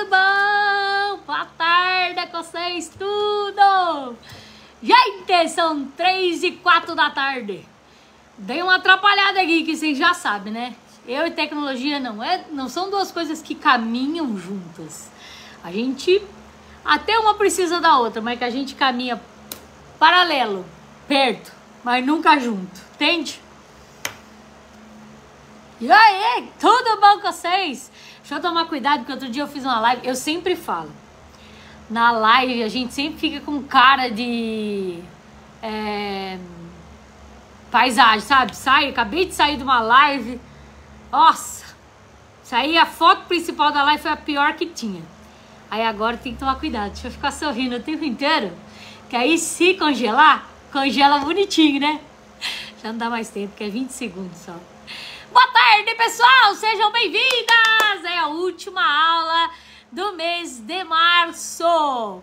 tudo bom? Boa tarde com vocês, tudo! Gente, são 3h04 da tarde. Dei uma atrapalhada aqui, que vocês já sabem, né? Eu e tecnologia não são duas coisas que caminham juntas. A gente, até uma precisa da outra, mas que a gente caminha paralelo, perto, mas nunca junto, entende? E aí, tudo bom com vocês? Deixa eu tomar cuidado, porque outro dia eu fiz uma live, eu sempre falo. Na live a gente sempre fica com cara de paisagem, sabe? Acabei de sair de uma live. Nossa, a foto principal da live foi a pior que tinha. Aí agora tem que tomar cuidado, deixa eu ficar sorrindo o tempo inteiro. Que aí se congelar, congela bonitinho, né? Já não dá mais tempo, que é 20 segundos só. Boa tarde, pessoal! Sejam bem-vindas! É a última aula do mês de março.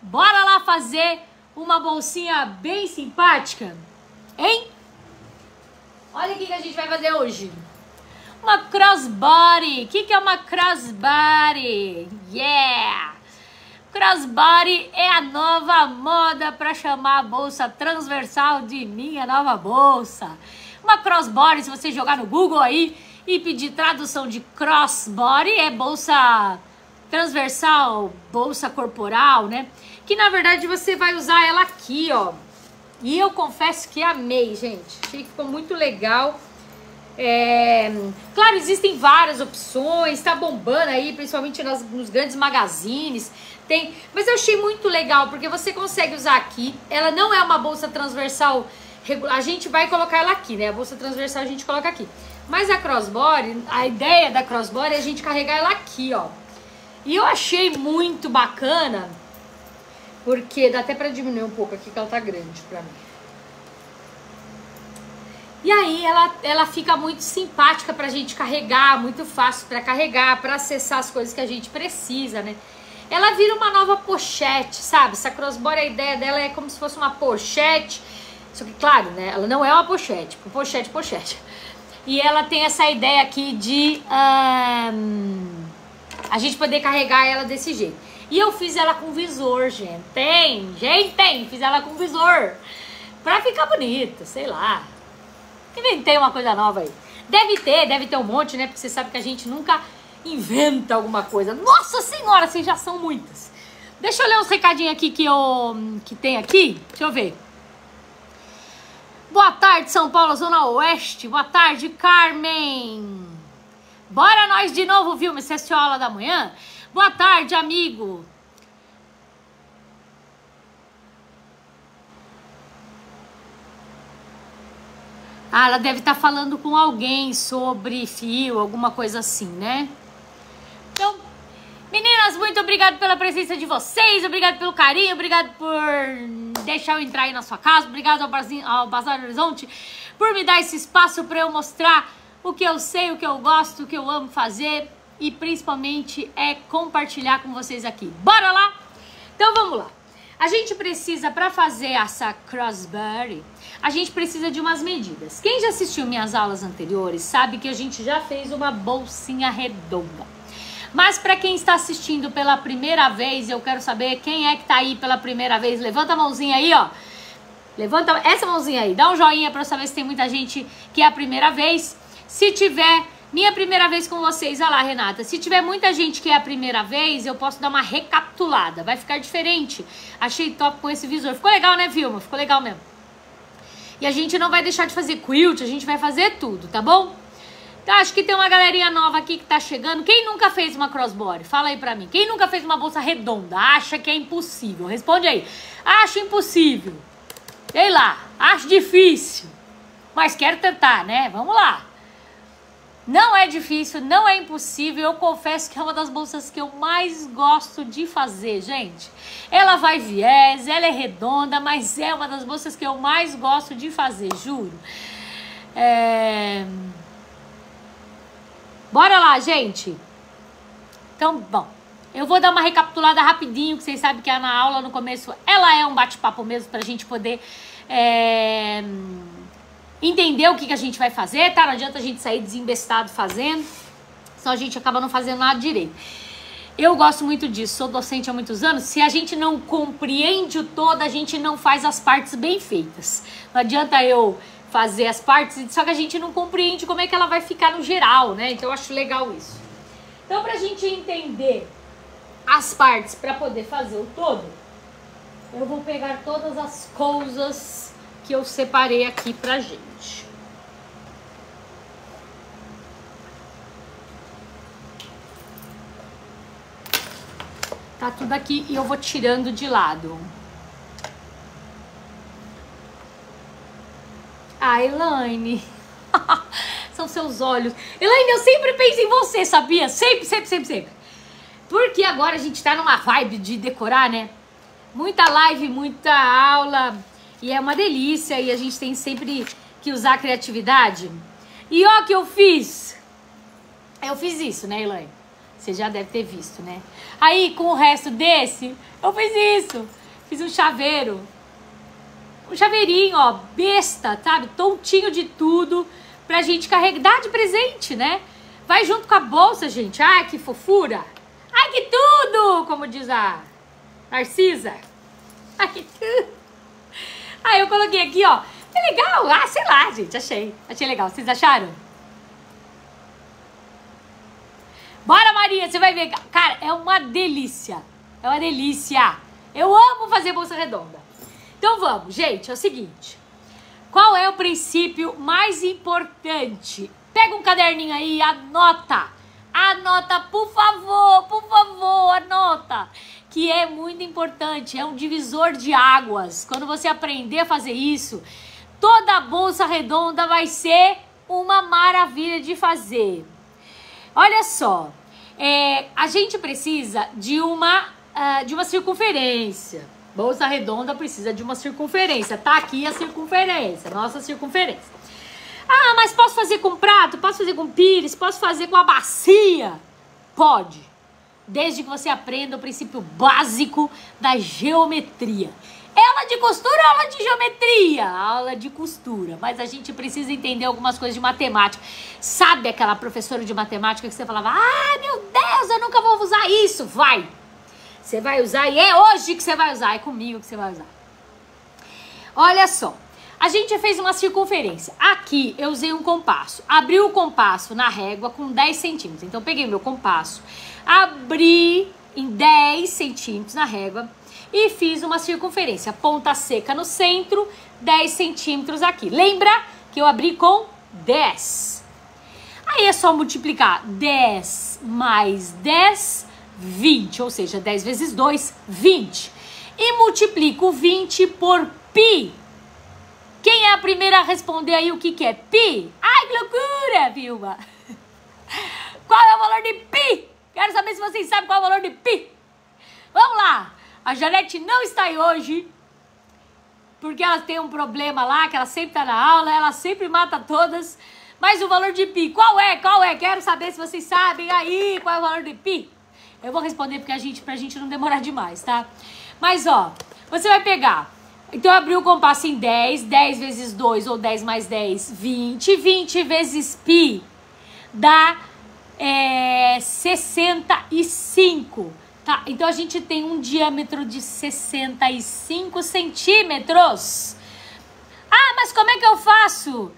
Bora lá fazer uma bolsinha bem simpática, hein? Olha o que a gente vai fazer hoje. Uma crossbody. O que é uma crossbody? Yeah! Crossbody é a nova moda para chamar a bolsa transversal de minha nova bolsa. Uma crossbody, se você jogar no Google aí e pedir tradução de crossbody, é bolsa transversal, bolsa corporal, né? Que na verdade você vai usar ela aqui, ó. E eu confesso que amei, gente. Achei que ficou muito legal. Claro, existem várias opções, tá bombando aí, principalmente nos grandes magazines. Mas eu achei muito legal, porque você consegue usar aqui. Ela não é uma bolsa transversal. A gente vai colocar ela aqui, né? A bolsa transversal a gente coloca aqui. Mas a crossbody, a ideia da crossbody é a gente carregar ela aqui, ó. E eu achei muito bacana, porque dá até pra diminuir um pouco aqui, que ela tá grande pra mim. E aí ela fica muito simpática pra gente carregar, muito fácil pra carregar, pra acessar as coisas que a gente precisa, né? Ela vira uma nova pochete, sabe? Essa crossbody, a ideia dela é como se fosse uma pochete. Só que, claro, né? Ela não é uma pochete. Pochete. E ela tem essa ideia aqui de a gente poder carregar ela desse jeito. E eu fiz ela com visor, gente. Fiz ela com visor. Pra ficar bonita, sei lá. Inventei uma coisa nova aí. Deve ter um monte, né? Porque você sabe que a gente nunca inventa alguma coisa. Nossa Senhora, vocês já são muitas. Deixa eu ler uns recadinhos aqui que tem aqui. Deixa eu ver. Boa tarde, São Paulo, Zona Oeste. Boa tarde, Carmen. Bora nós de novo, viu? Mas essa é a aula da manhã. Boa tarde, amigo. Ah, ela deve estar falando com alguém sobre fio, alguma coisa assim, né? Então, meninas, muito obrigado pela presença de vocês, obrigado pelo carinho, obrigado por deixar eu entrar aí na sua casa, obrigado ao Bazar Horizonte por me dar esse espaço para eu mostrar o que eu sei, o que eu gosto, o que eu amo fazer e principalmente é compartilhar com vocês aqui. Bora lá? Então vamos lá. A gente precisa, para fazer essa crossbody, a gente precisa de umas medidas. Quem já assistiu minhas aulas anteriores sabe que a gente já fez uma bolsinha redonda. Mas para quem está assistindo pela primeira vez, eu quero saber quem é que tá aí pela primeira vez. Levanta a mãozinha aí, ó. Levanta essa mãozinha aí. Dá um joinha para eu saber se tem muita gente que é a primeira vez. Se tiver, minha primeira vez com vocês, olha lá, Renata. Se tiver muita gente que é a primeira vez, eu posso dar uma recapitulada. Vai ficar diferente. Achei top com esse visor. Ficou legal, né, Vilma? Ficou legal mesmo. E a gente não vai deixar de fazer quilt, a gente vai fazer tudo, tá bom? Então, acho que tem uma galerinha nova aqui que tá chegando. Quem nunca fez uma crossbody? Fala aí pra mim. Quem nunca fez uma bolsa redonda? Acha que é impossível? Responde aí. Acho impossível. Sei lá, acho difícil. Mas quero tentar, né? Vamos lá. Não é difícil, não é impossível. Eu confesso que é uma das bolsas que eu mais gosto de fazer, gente. Ela vai viés, ela é redonda, mas é uma das bolsas que eu mais gosto de fazer, juro. Bora lá, gente. Então, bom, eu vou dar uma recapitulada rapidinho, que vocês sabem que na aula no começo ela é um bate-papo mesmo pra gente poder entender o que a gente vai fazer, tá? Não adianta a gente sair desembestado fazendo, senão a gente acaba não fazendo nada direito. Eu gosto muito disso, sou docente há muitos anos. Se a gente não compreende o todo, a gente não faz as partes bem feitas. Não adianta eu fazer as partes, só que a gente não compreende como é que ela vai ficar no geral, né? Então eu acho legal isso. Então, pra gente entender as partes para poder fazer o todo, eu vou pegar todas as coisas que eu separei aqui pra gente. Tá tudo aqui e eu vou tirando de lado. Ah, Elaine. São seus olhos. Elaine, eu sempre penso em você, sabia? Sempre, sempre, sempre, sempre. Porque agora a gente tá numa vibe de decorar, né? Muita live, muita aula. E é uma delícia. E a gente tem sempre que usar a criatividade. E ó, que eu fiz. Eu fiz isso, né, Elaine? Você já deve ter visto, né? Aí, com o resto desse, eu fiz isso. Fiz um chaveiro. Um chaveirinho, ó, besta, sabe? Tontinho de tudo. Pra gente carregar. Dá de presente, né? Vai junto com a bolsa, gente. Ai, que fofura. Ai, que tudo! Como diz a Narcisa. Ai, que tudo. Aí eu coloquei aqui, ó. É legal. Ah, sei lá, gente. Achei. Achei legal. Vocês acharam? Bora, Maria, você vai ver. Cara, é uma delícia. É uma delícia. Eu amo fazer bolsa redonda. Então vamos, gente, é o seguinte. Qual é o princípio mais importante? Pega um caderninho aí e anota. Anota, por favor, anota. Que é muito importante, é um divisor de águas. Quando você aprender a fazer isso, toda a bolsa redonda vai ser uma maravilha de fazer. Olha só, a gente precisa de uma circunferência. Bolsa redonda precisa de uma circunferência. Tá aqui a circunferência, nossa circunferência. Ah, mas posso fazer com prato? Posso fazer com pires? Posso fazer com a bacia? Pode. Desde que você aprenda o princípio básico da geometria. Aula de costura ou aula de geometria? Aula de costura. Mas a gente precisa entender algumas coisas de matemática. Sabe aquela professora de matemática que você falava: ah, meu Deus, eu nunca vou usar isso. Vai. Você vai usar e é hoje que você vai usar. É comigo que você vai usar. Olha só. A gente fez uma circunferência. Aqui eu usei um compasso. Abri o compasso na régua com 10 centímetros. Então eu peguei meu compasso, abri em 10 centímetros na régua e fiz uma circunferência. Ponta seca no centro, 10 centímetros aqui. Lembra que eu abri com 10. Aí é só multiplicar 10 mais 10, 20. Ou seja, 10 vezes 2, 20. E multiplico 20 por pi. Quem é a primeira a responder aí o que é pi? Ai, que loucura, Vilma! Qual é o valor de pi? Quero saber se vocês sabem qual é o valor de pi. Vamos lá! A Janete não está aí hoje, porque ela tem um problema lá, que ela sempre está na aula, ela sempre mata todas. Mas o valor de pi, qual é? Qual é? Quero saber se vocês sabem aí qual é o valor de pi. Eu vou responder porque pra gente não demorar demais, tá? Mas, ó, você vai pegar... Então, eu abri o compasso em 10, 10 vezes 2 ou 10 mais 10, 20. 20 vezes pi dá 65, tá? Então, a gente tem um diâmetro de 65 centímetros. Ah, mas como é que eu faço?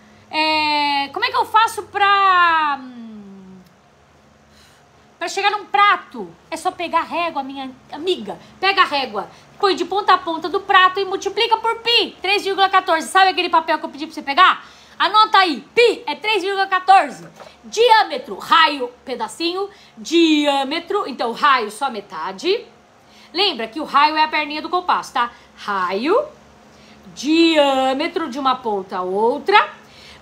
Como é que eu faço pra chegar num prato? É só pegar a régua, minha amiga. Pega a régua, põe de ponta a ponta do prato e multiplica por pi, 3,14. Sabe aquele papel que eu pedi pra você pegar? Anota aí, pi é 3,14. Diâmetro, raio, pedacinho, diâmetro, então raio só metade. Lembra que o raio é a perninha do compasso, tá? Raio, diâmetro de uma ponta a outra,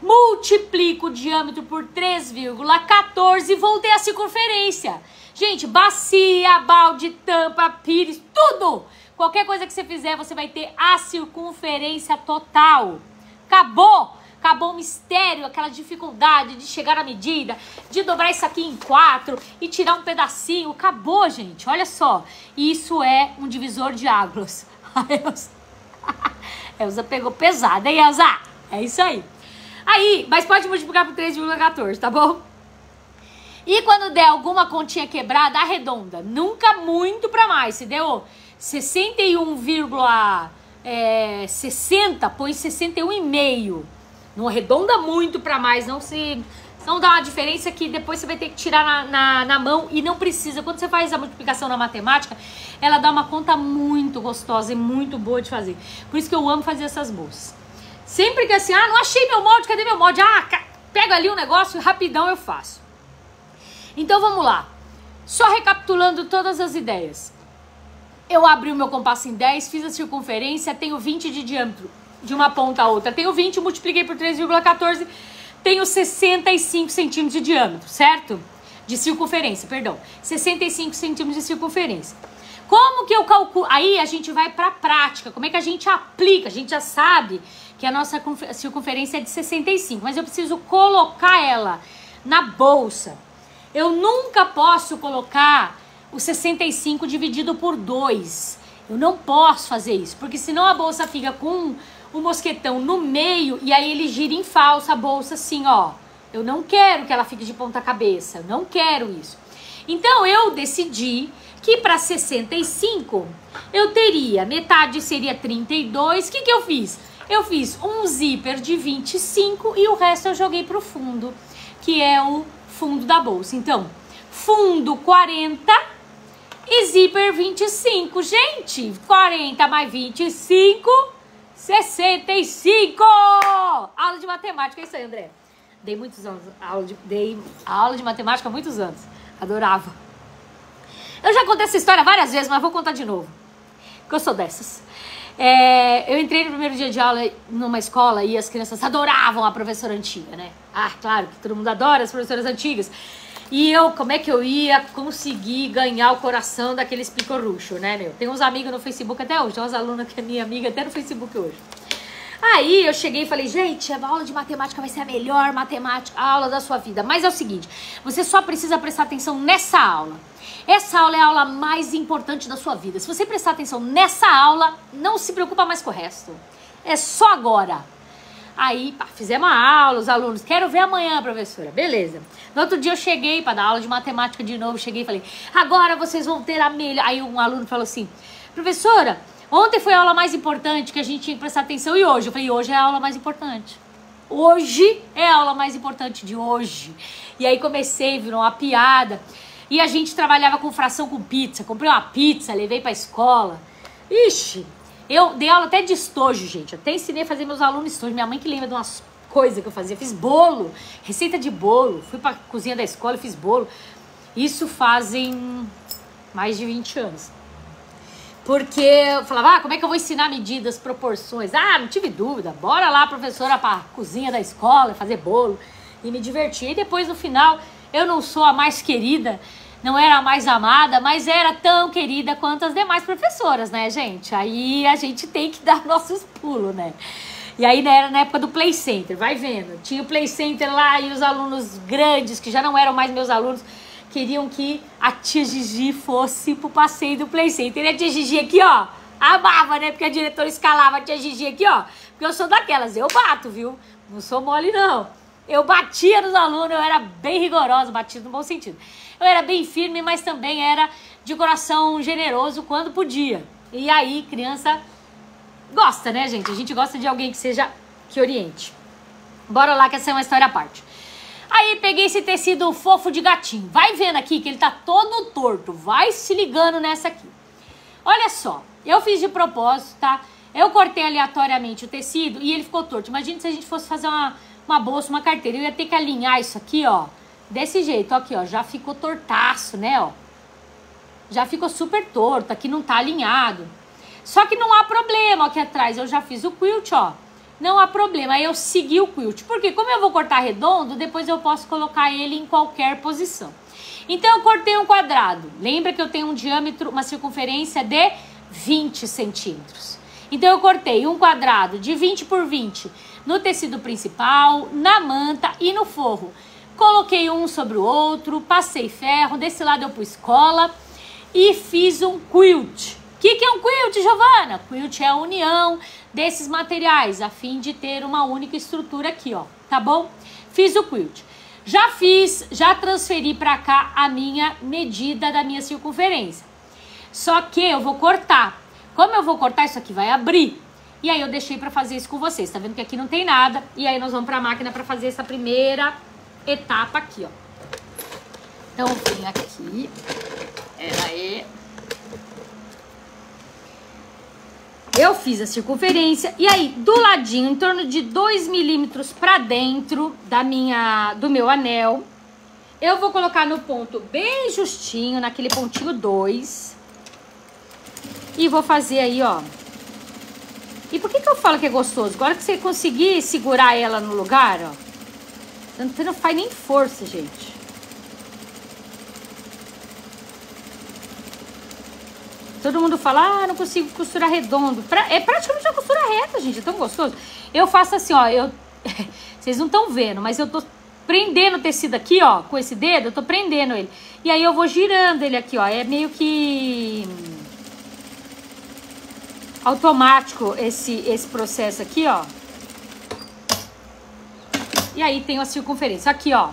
multiplico o diâmetro por 3,14 e vou ter a circunferência. Gente, bacia, balde, tampa, pires, tudo! Qualquer coisa que você fizer, você vai ter a circunferência total. Acabou! Acabou o mistério, aquela dificuldade de chegar na medida, de dobrar isso aqui em 4 e tirar um pedacinho. Acabou, gente. Olha só. Isso é um divisor de águas. A Elza pegou pesada, hein, Elza? É isso aí. Aí, mas pode multiplicar por 3,14, tá bom? E quando der alguma continha quebrada, arredonda. Nunca muito pra mais. Se deu 61,60, põe 61,5. Não arredonda muito pra mais, não dá uma diferença que depois você vai ter que tirar na mão e não precisa. Quando você faz a multiplicação na matemática, ela dá uma conta muito gostosa e muito boa de fazer. Por isso que eu amo fazer essas bolsas. Sempre que assim, não achei meu molde, cadê meu molde? Pega ali o negócio e rapidão eu faço. Então vamos lá. Só recapitulando todas as ideias. Eu abri o meu compasso em 10, fiz a circunferência, tenho 20 de diâmetro de uma ponta a outra. Tenho 20, multipliquei por 3,14, tenho 65 centímetros de diâmetro, certo? De circunferência, perdão. 65 centímetros de circunferência. Como que eu calculo? Aí a gente vai para a prática. Como é que a gente aplica? A gente já sabe que a nossa circunferência é de 65, mas eu preciso colocar ela na bolsa. Eu nunca posso colocar o 65 dividido por 2. Eu não posso fazer isso, porque senão a bolsa fica com o mosquetão no meio e aí ele gira em falsa a bolsa assim, ó. Eu não quero que ela fique de ponta cabeça, eu não quero isso. Então eu decidi que para 65 eu teria, metade seria 32. O que eu fiz? Eu fiz um zíper de 25 e o resto eu joguei pro fundo, que é o fundo da bolsa. Então, fundo 40 e zíper 25. Gente, 40 mais 25, 65! Aula de matemática, é isso aí, André. Dei muitos anos, dei aula de matemática há muitos anos. Adorava. Eu já contei essa história várias vezes, mas vou contar de novo, porque eu sou dessas. Eu entrei no primeiro dia de aula numa escola e as crianças adoravam a professora antiga, né? Claro que todo mundo adora as professoras antigas. E como é que eu ia conseguir ganhar o coração daqueles picorucho, né, meu? Tem uns amigos no Facebook até hoje, tem umas alunas que é minha amiga até no Facebook hoje. Aí eu cheguei e falei, gente, a aula de matemática vai ser a melhor matemática, a aula da sua vida. Mas é o seguinte, você só precisa prestar atenção nessa aula. Essa aula é a aula mais importante da sua vida. Se você prestar atenção nessa aula, não se preocupa mais com o resto. É só agora. Aí, fizemos a aula, os alunos, quero ver amanhã, professora. Beleza. No outro dia eu cheguei para dar aula de matemática de novo, cheguei e falei, agora vocês vão ter a melhor... Aí um aluno falou assim, professora, ontem foi a aula mais importante que a gente tinha que prestar atenção e hoje? Eu falei, hoje é a aula mais importante. Hoje é a aula mais importante de hoje. E aí comecei, virou uma piada. E a gente trabalhava com fração com pizza. Comprei uma pizza, levei pra escola. Ixi, eu dei aula até de estojo, gente. Até ensinei a fazer meus alunos estojo. Minha mãe que lembra de umas coisas que eu fazia. Fiz bolo, receita de bolo. Fui pra cozinha da escola e fiz bolo. Isso fazem mais de 20 anos. Porque eu falava, como é que eu vou ensinar medidas, proporções? Não tive dúvida. Bora lá, professora, pra cozinha da escola, fazer bolo. E me divertir. E depois, no final, eu não sou a mais querida, não era a mais amada, mas era tão querida quanto as demais professoras, né, gente? Aí a gente tem que dar nossos pulos, né? E aí era na época do Play Center, vai vendo. Tinha o Play Center lá e os alunos grandes, que já não eram mais meus alunos, queriam que a tia Gigi fosse pro passeio do Play Center. E a tia Gigi aqui, ó, amava, né? Porque a diretora escalava a tia Gigi aqui, ó. Porque eu sou daquelas, eu bato, viu? Não sou mole, não. Eu batia nos alunos, eu era bem rigorosa, batia no bom sentido. Eu era bem firme, mas também era de coração generoso quando podia. E aí, criança gosta, né, gente? A gente gosta de alguém que oriente. Bora lá, que essa é uma história à parte. Aí, peguei esse tecido fofo de gatinho. Vai vendo aqui que ele tá todo torto. Vai se ligando nessa aqui. Olha só, eu fiz de propósito, tá? Eu cortei aleatoriamente o tecido e ele ficou torto. Imagina se a gente fosse fazer uma bolsa, uma carteira. Eu ia ter que alinhar isso aqui, ó. Desse jeito, ó, aqui, ó. Já ficou tortaço, né, ó. Já ficou super torto. Aqui não tá alinhado. Só que não há problema, ó, aqui atrás. Eu já fiz o quilt, ó. Não há problema. Aí eu segui o quilt. Porque como eu vou cortar redondo, depois eu posso colocar ele em qualquer posição. Então eu cortei um quadrado. Lembra que eu tenho um diâmetro, uma circunferência de 20 centímetros. Então eu cortei um quadrado de 20 por 20 no tecido principal, na manta e no forro. Coloquei um sobre o outro, passei ferro, desse lado eu pus cola e fiz um quilt. O que é um quilt, Giovana? Quilt é a união desses materiais, a fim de ter uma única estrutura aqui, ó, tá bom? Fiz o quilt. Já fiz, já transferi pra cá a minha medida da minha circunferência. Só que eu vou cortar. Como eu vou cortar, isso aqui vai abrir. E aí eu deixei pra fazer isso com vocês. Tá vendo que aqui não tem nada. E aí nós vamos pra máquina pra fazer essa primeira etapa aqui, ó. Então eu venho aqui. Pera aí. Eu fiz a circunferência. E aí, do ladinho, em torno de 2 milímetros pra dentro do meu anel, eu vou colocar no ponto bem justinho, naquele pontinho 2. E vou fazer aí, ó. E por que eu falo que é gostoso? Agora que você conseguir segurar ela no lugar, ó. Você não faz nem força, gente. Todo mundo fala, não consigo costurar redondo. É praticamente uma costura reta, gente. É tão gostoso. Eu faço assim, ó. Vocês não estão vendo, mas eu tô prendendo o tecido aqui, ó. Com esse dedo, eu tô prendendo ele. E aí eu vou girando ele aqui, ó. É meio que automático esse processo aqui, ó. E aí tem a circunferência. Aqui, ó.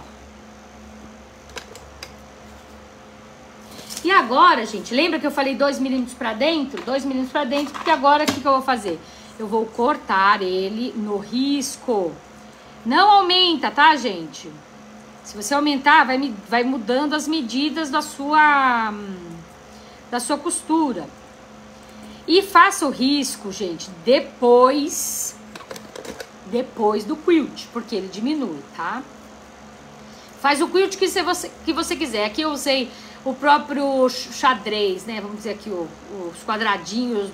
E agora, gente, lembra que eu falei 2 milímetros pra dentro? 2 milímetros pra dentro, porque agora o que eu vou fazer? Eu vou cortar ele no risco. Não aumenta, tá, gente? Se você aumentar, vai mudando as medidas da sua costura. E faça o risco, gente, depois do quilt, porque ele diminui, tá? Faz o quilt que você quiser. Aqui eu usei o próprio xadrez, né? Vamos dizer aqui os quadradinhos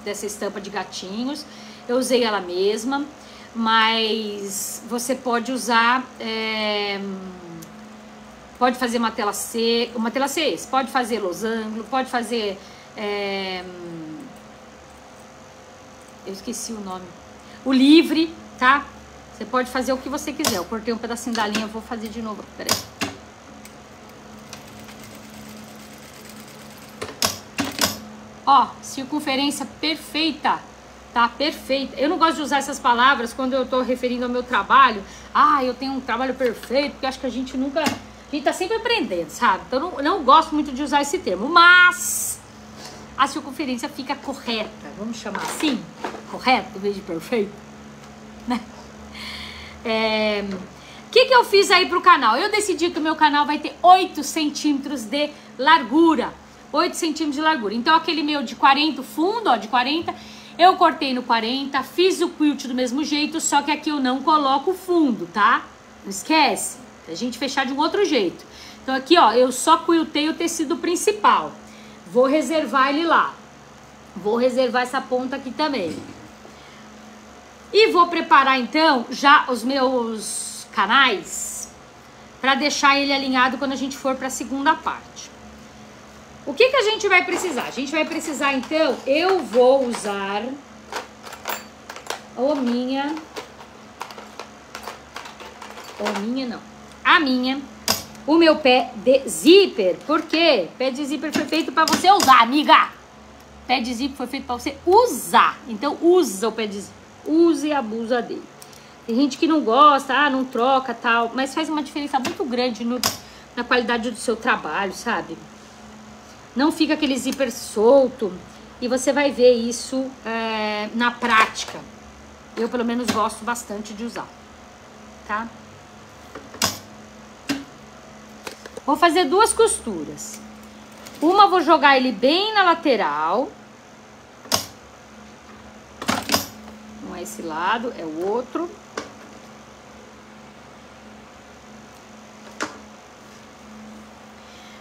dessa estampa de gatinhos. Eu usei ela mesma, mas você pode usar, pode fazer uma tela C, pode fazer losango, pode fazer, eu esqueci o nome, o livre, tá? Você pode fazer o que você quiser. Eu cortei um pedacinho da linha, eu vou fazer de novo, peraí. Ó, circunferência perfeita, tá? Perfeita. Eu não gosto de usar essas palavras quando eu tô referindo ao meu trabalho. Ah, eu tenho um trabalho perfeito, porque eu acho que a gente tá sempre aprendendo, sabe? Então eu não gosto muito de usar esse termo, mas a circunferência fica correta, vamos chamar assim, correto em vez de perfeito, né? O que eu fiz aí pro canal? Eu decidi que o meu canal vai ter 8 centímetros de largura. 8 centímetros de largura. Então, aquele meu de 40, o fundo, ó, de 40, eu cortei no 40, fiz o quilt do mesmo jeito, só que aqui eu não coloco o fundo, tá? Não esquece, a gente fechar de um outro jeito. Então, aqui, ó, eu só quiltei o tecido principal. Vou reservar ele lá. Vou reservar essa ponta aqui também. E vou preparar, então, já os meus canais para deixar ele alinhado quando a gente for para a segunda parte. O que a gente vai precisar? A gente vai precisar, então, eu vou usar o meu pé de zíper. Por quê? Pé de zíper foi feito para você usar, amiga. Pé de zíper foi feito para você usar. Então, usa o pé de zíper. Use e abusa dele. Tem gente que não gosta, não troca, tal, mas faz uma diferença muito grande na qualidade do seu trabalho, sabe? Não fica aquele zíper solto e você vai ver isso na prática. Eu, pelo menos, gosto bastante de usar, tá? Vou fazer 2 costuras. Uma, vou jogar ele bem na lateral. Não é esse lado, é o outro.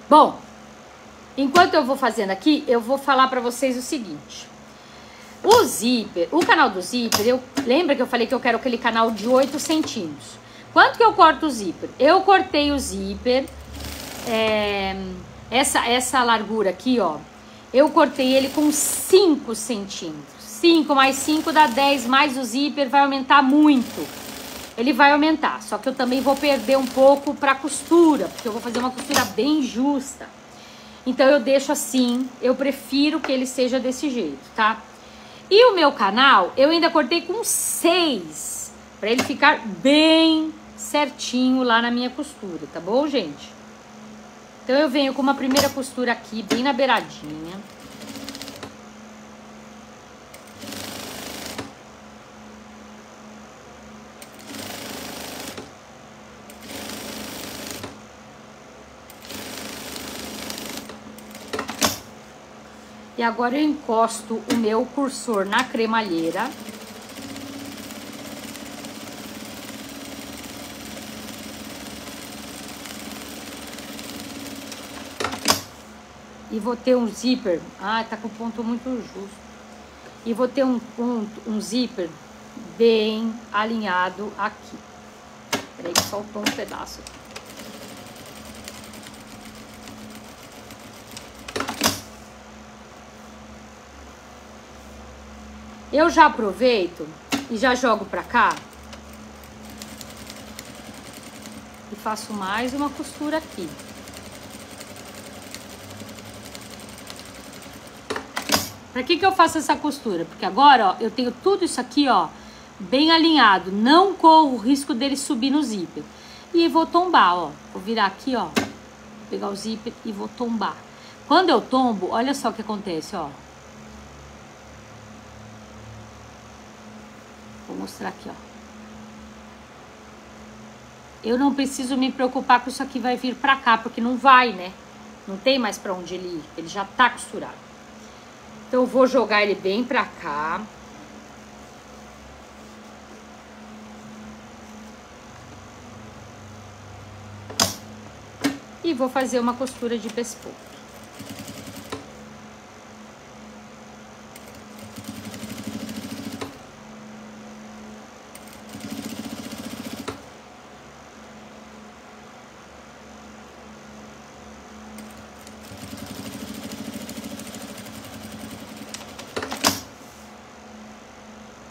Bom, enquanto eu vou fazendo aqui, eu vou falar pra vocês o seguinte. O zíper, o canal do zíper, lembra que eu falei que eu quero aquele canal de 8 centímetros. Quanto que eu corto o zíper? Eu cortei o zíper, essa largura aqui, ó. Eu cortei ele com 5 centímetros. 5 mais 5 dá 10, mais o zíper vai aumentar muito. Ele vai aumentar, só que eu também vou perder um pouco pra costura, porque eu vou fazer uma costura bem justa. Então eu deixo assim, eu prefiro que ele seja desse jeito, tá? E o meu canal, eu ainda cortei com 6, pra ele ficar bem certinho lá na minha costura, tá bom, gente? Então eu venho com uma primeira costura aqui, bem na beiradinha. E agora eu encosto o meu cursor na cremalheira. E vou ter um zíper. Ah, tá com o ponto muito justo. E vou ter um zíper bem alinhado aqui. Peraí que faltou um pedaço aqui. Eu já aproveito e já jogo pra cá. E faço mais uma costura aqui. Pra que eu faço essa costura? Porque agora, ó, eu tenho tudo isso aqui, ó, bem alinhado. Não corro o risco dele subir no zíper. E vou tombar, ó. Vou virar aqui, ó. Pegar o zíper e vou tombar. Quando eu tombo, olha só o que acontece, ó. Vou mostrar aqui, ó. Eu não preciso me preocupar que isso aqui vai vir pra cá, porque não vai, né? Não tem mais pra onde ele ir. Ele já tá costurado. Então eu vou jogar ele bem pra cá. E vou fazer uma costura de pescoço.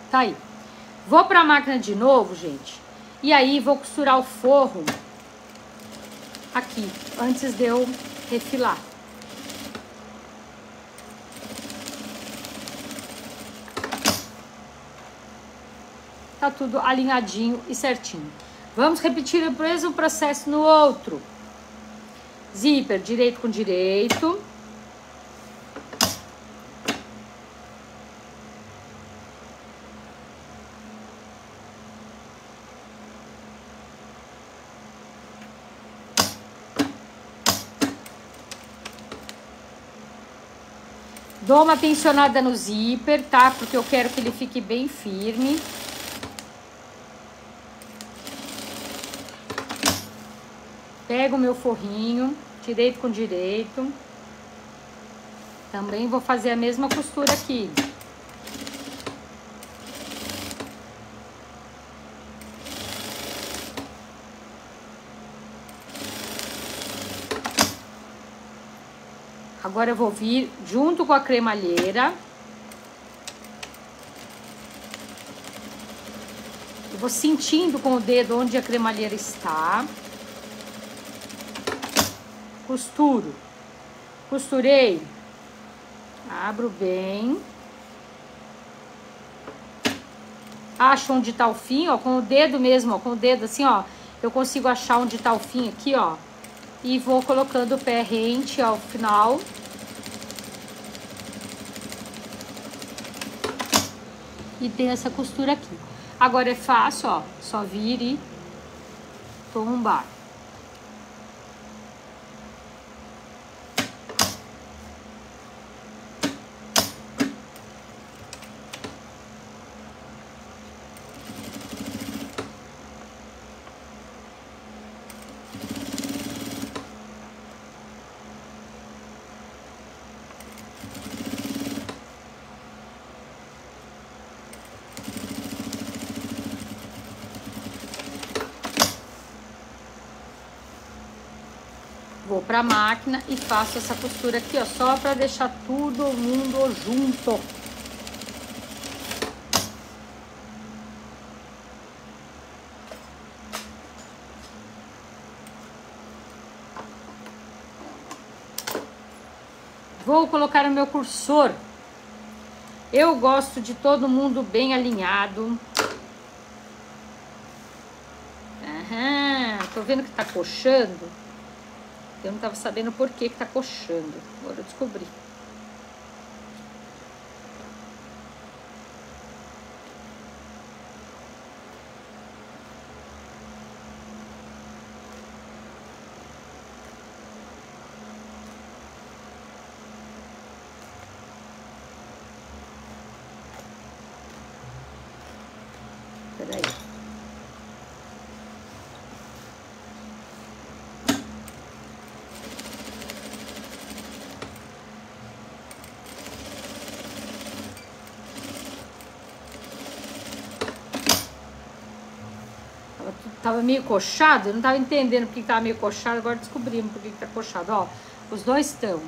Tá aí. Vou pra máquina de novo, gente. E aí vou costurar o forro aqui, antes de eu refilar. Tá tudo alinhadinho e certinho. Vamos repetir o mesmo processo no outro. Zíper direito com direito. Dou uma tensionada no zíper, tá? Porque eu quero que ele fique bem firme. Pego o meu forrinho, direito com direito. Também vou fazer a mesma costura aqui. Agora eu vou vir junto com a cremalheira. Eu vou sentindo com o dedo onde a cremalheira está. Costuro. Costurei. Abro bem. Acho onde tá o fim, ó, com o dedo mesmo, ó, com o dedo assim, ó. Eu consigo achar onde tá o fim aqui, ó. E vou colocando o pé rente ao final. E tem essa costura aqui. Agora é fácil, ó. Só vir e tombar. Vou pra máquina e faço essa costura aqui, ó, só pra deixar todo mundo junto. Vou colocar o meu cursor. Eu gosto de todo mundo bem alinhado. Tô vendo que tá coxando. Eu não tava sabendo por que tá coxando. Agora eu descobri. Peraí. Tava meio coxado, eu não tava entendendo porque tava meio coxado, agora descobrimos porque tá coxado. Ó, os dois estão.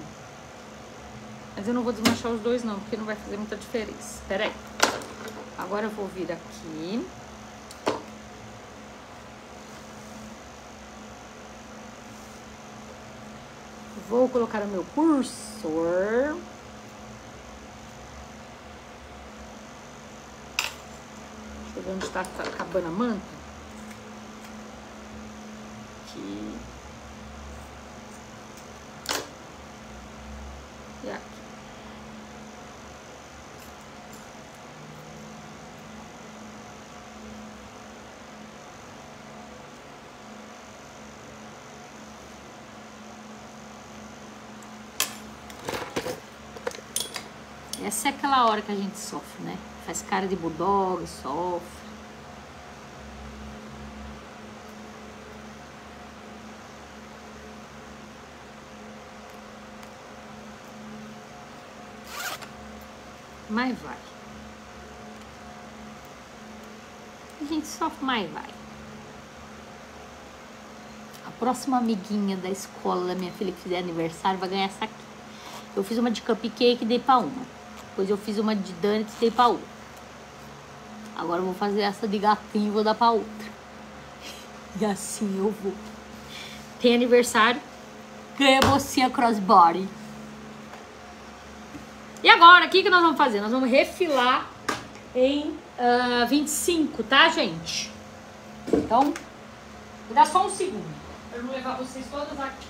Mas eu não vou desmanchar os dois não, porque não vai fazer muita diferença. Pera aí. Agora eu vou vir aqui. Vou colocar o meu cursor. Deixa eu ver onde tá acabando a manta. Aqui. E aqui. Essa é aquela hora que a gente sofre, né? Faz cara de bulldog, sofre. Mas vai. A gente sofre, mas vai. A próxima amiguinha da escola da minha filha que fizer aniversário vai ganhar essa aqui. Eu fiz uma de cupcake e dei pra uma. Depois eu fiz uma de donuts e dei pra outra. Agora eu vou fazer essa de gatinho e vou dar pra outra. E assim eu vou. Tem aniversário, ganha mocinha crossbody. E agora, o que nós vamos fazer? Nós vamos refilar em 25, tá, gente? Então, vou dar só um segundo. Pra eu não levar vocês todas aqui.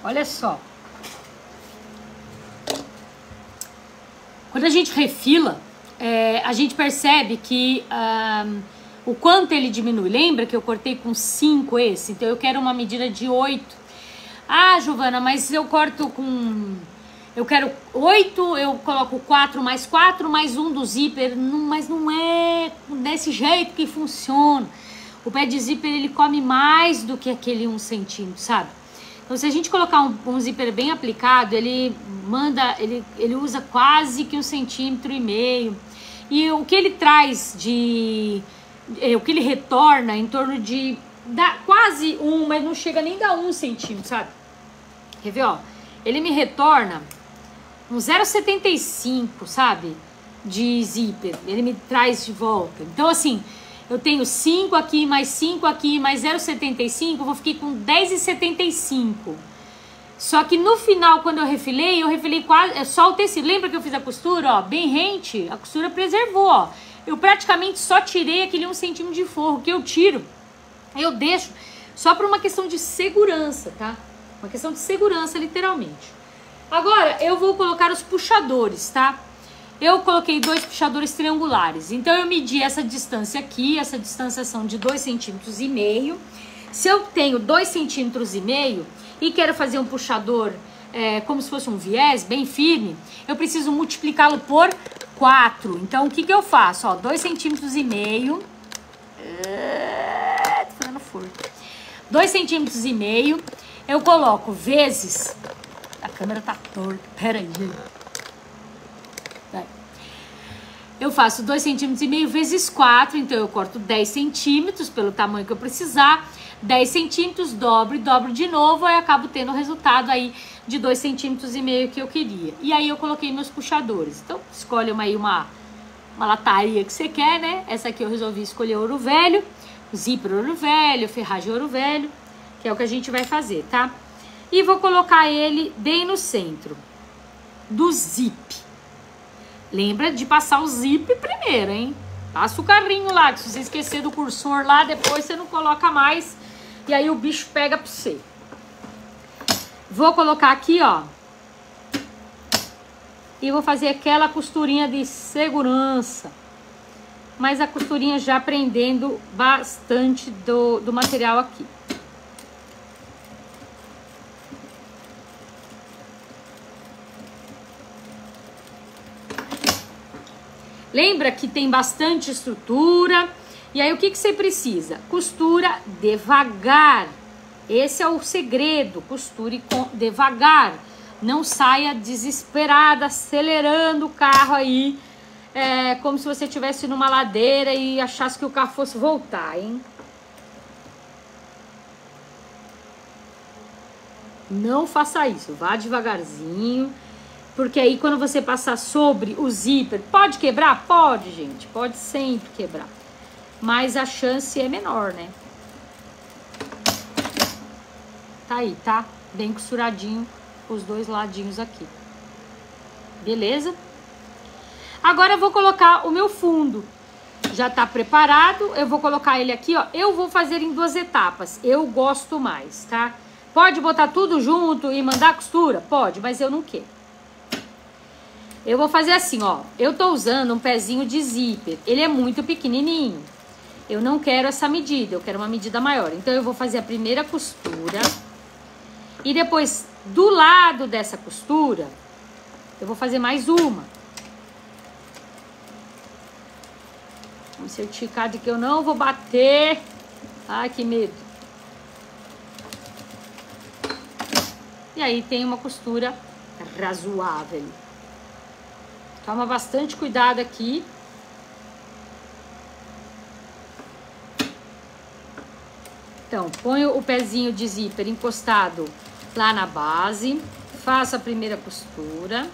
Olha só. Quando a gente refila, a gente percebe que o quanto ele diminui. Lembra que eu cortei com 5 esse? Então eu quero uma medida de 8. Ah, Giovana, mas eu corto com... Eu quero 8, eu coloco 4 mais 1 do zíper. Mas não é desse jeito que funciona. O pé de zíper, ele come mais do que aquele 1 centímetro, sabe? Então, se a gente colocar um zíper bem aplicado, ele usa quase que 1,5 centímetro. E o que ele traz o que ele retorna em torno de quase 1, mas não chega nem a 1 centímetro, sabe? Quer ver, ó? Ele me retorna um 0,75, sabe? De zíper. Ele me traz de volta. Então, assim... Eu tenho 5 aqui, mais 5 aqui, mais 0,75, eu vou ficar com 10,75. Só que no final, quando eu refilei quase só o tecido. Lembra que eu fiz a costura, ó, bem rente? A costura preservou, ó. Eu praticamente só tirei aquele 1 centímetro de forro que eu tiro. Eu deixo só por uma questão de segurança, tá? Uma questão de segurança, literalmente. Agora, eu vou colocar os puxadores, tá? Eu coloquei 2 puxadores triangulares. Então, eu medi essa distância aqui. Essa distância são de 2,5 centímetros. Se eu tenho 2,5 centímetros e quero fazer um puxador como se fosse um viés, bem firme, eu preciso multiplicá-lo por 4. Então, o que eu faço? Ó, 2,5 centímetros. Tô falando forte. 2,5 centímetros. Eu coloco vezes... A câmera tá torta, pera aí, gente. Eu faço 2,5 centímetros vezes 4, então eu corto 10 centímetros pelo tamanho que eu precisar. 10 centímetros, dobro de novo, aí eu acabo tendo o resultado aí de 2,5 centímetros que eu queria. E aí eu coloquei meus puxadores. Então, escolhe uma lataria que você quer, né? Essa aqui eu resolvi escolher ouro velho, zíper ouro velho, ferragem ouro velho, que é o que a gente vai fazer, tá? E vou colocar ele bem no centro do zip. Lembra de passar o zip primeiro, hein? Passa o carrinho lá, que se você esquecer do cursor lá, depois você não coloca mais. E aí o bicho pega pra você. Vou colocar aqui, ó. E vou fazer aquela costurinha de segurança. Mas a costurinha já prendendo bastante do material aqui. Lembra que tem bastante estrutura. E aí o que você precisa? Costura devagar. Esse é o segredo. Costure devagar. Não saia desesperada, acelerando o carro aí. Como se você estivesse numa ladeira e achasse que o carro fosse voltar, hein? Não faça isso. Vá devagarzinho. Porque aí quando você passar sobre o zíper, pode quebrar? Pode, gente. Pode sempre quebrar. Mas a chance é menor, né? Tá aí, tá? Bem costuradinho os dois ladinhos aqui. Beleza? Agora eu vou colocar o meu fundo. Já tá preparado. Eu vou colocar ele aqui, ó. Eu vou fazer em 2 etapas. Eu gosto mais, tá? Pode botar tudo junto e mandar costura? Pode, mas eu não quero. Eu vou fazer assim, ó. Eu tô usando um pezinho de zíper. Ele é muito pequenininho. Eu não quero essa medida, eu quero uma medida maior. Então, eu vou fazer a primeira costura. E depois, do lado dessa costura, eu vou fazer mais uma. Um certificado que eu não vou bater. Ai, que medo. E aí, tem uma costura razoável. Toma bastante cuidado aqui. Então, ponho o pezinho de zíper encostado lá na base. Faço a primeira costura.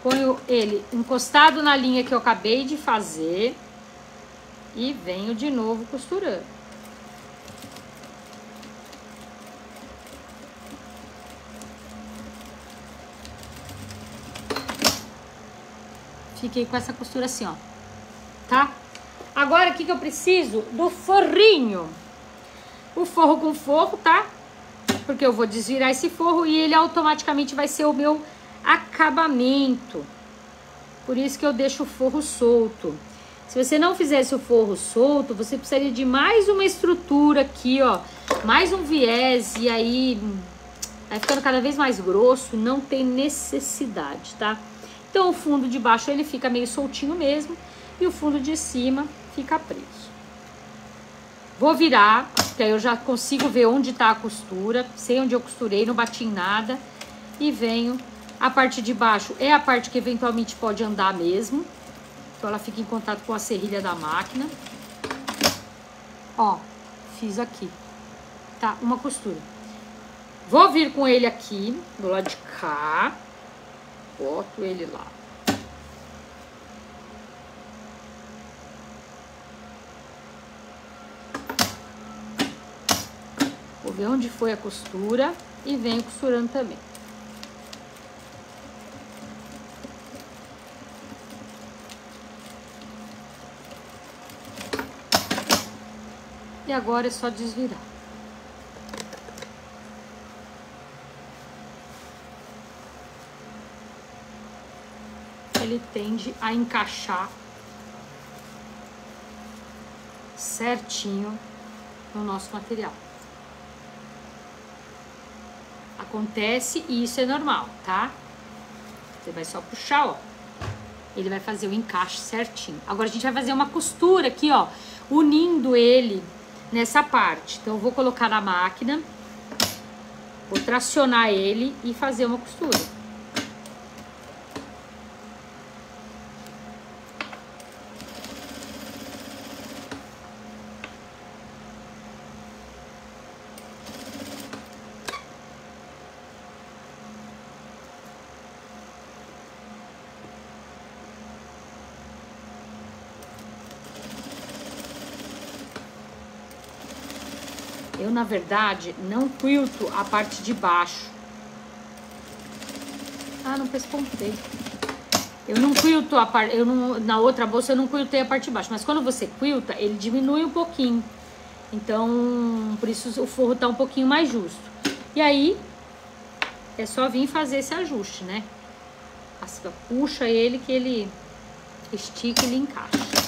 Ponho ele encostado na linha que eu acabei de fazer. E venho de novo costurando. Fiquei com essa costura assim, ó. Tá? Agora, o que eu preciso? Do forrinho. O forro com forro, tá? Porque eu vou desvirar esse forro e ele automaticamente vai ser o meu acabamento. Por isso que eu deixo o forro solto. Se você não fizesse o forro solto, você precisaria de mais uma estrutura aqui, ó. Mais um viés e aí vai ficando cada vez mais grosso. Não tem necessidade, tá? Então, o fundo de baixo, ele fica meio soltinho mesmo. E o fundo de cima fica preso. Vou virar, que aí eu já consigo ver onde tá a costura. Sei onde eu costurei, não bati em nada. E venho. A parte de baixo é a parte que eventualmente pode andar mesmo. Então, ela fica em contato com a serrilha da máquina. Ó, fiz aqui. Tá, uma costura. Vou vir com ele aqui, do lado de cá. Boto ele lá. Vou ver onde foi a costura e venho costurando também. E agora é só desvirar. Ele tende a encaixar certinho no nosso material. Acontece e isso é normal, tá? Você vai só puxar, ó. Ele vai fazer o encaixe certinho. Agora a gente vai fazer uma costura aqui, ó. unindo ele nessa parte. Então eu vou colocar na máquina, vou tracionar ele e fazer uma costura. Eu, na verdade, não quilto a parte de baixo. Ah, não pespontei. Eu não quilto a parte... Na outra bolsa eu não quiltei a parte de baixo. Mas quando você quilta, ele diminui um pouquinho. Então, por isso o forro tá um pouquinho mais justo. E aí, é só vir fazer esse ajuste, né? Assim, puxa ele que ele estica e ele encaixa.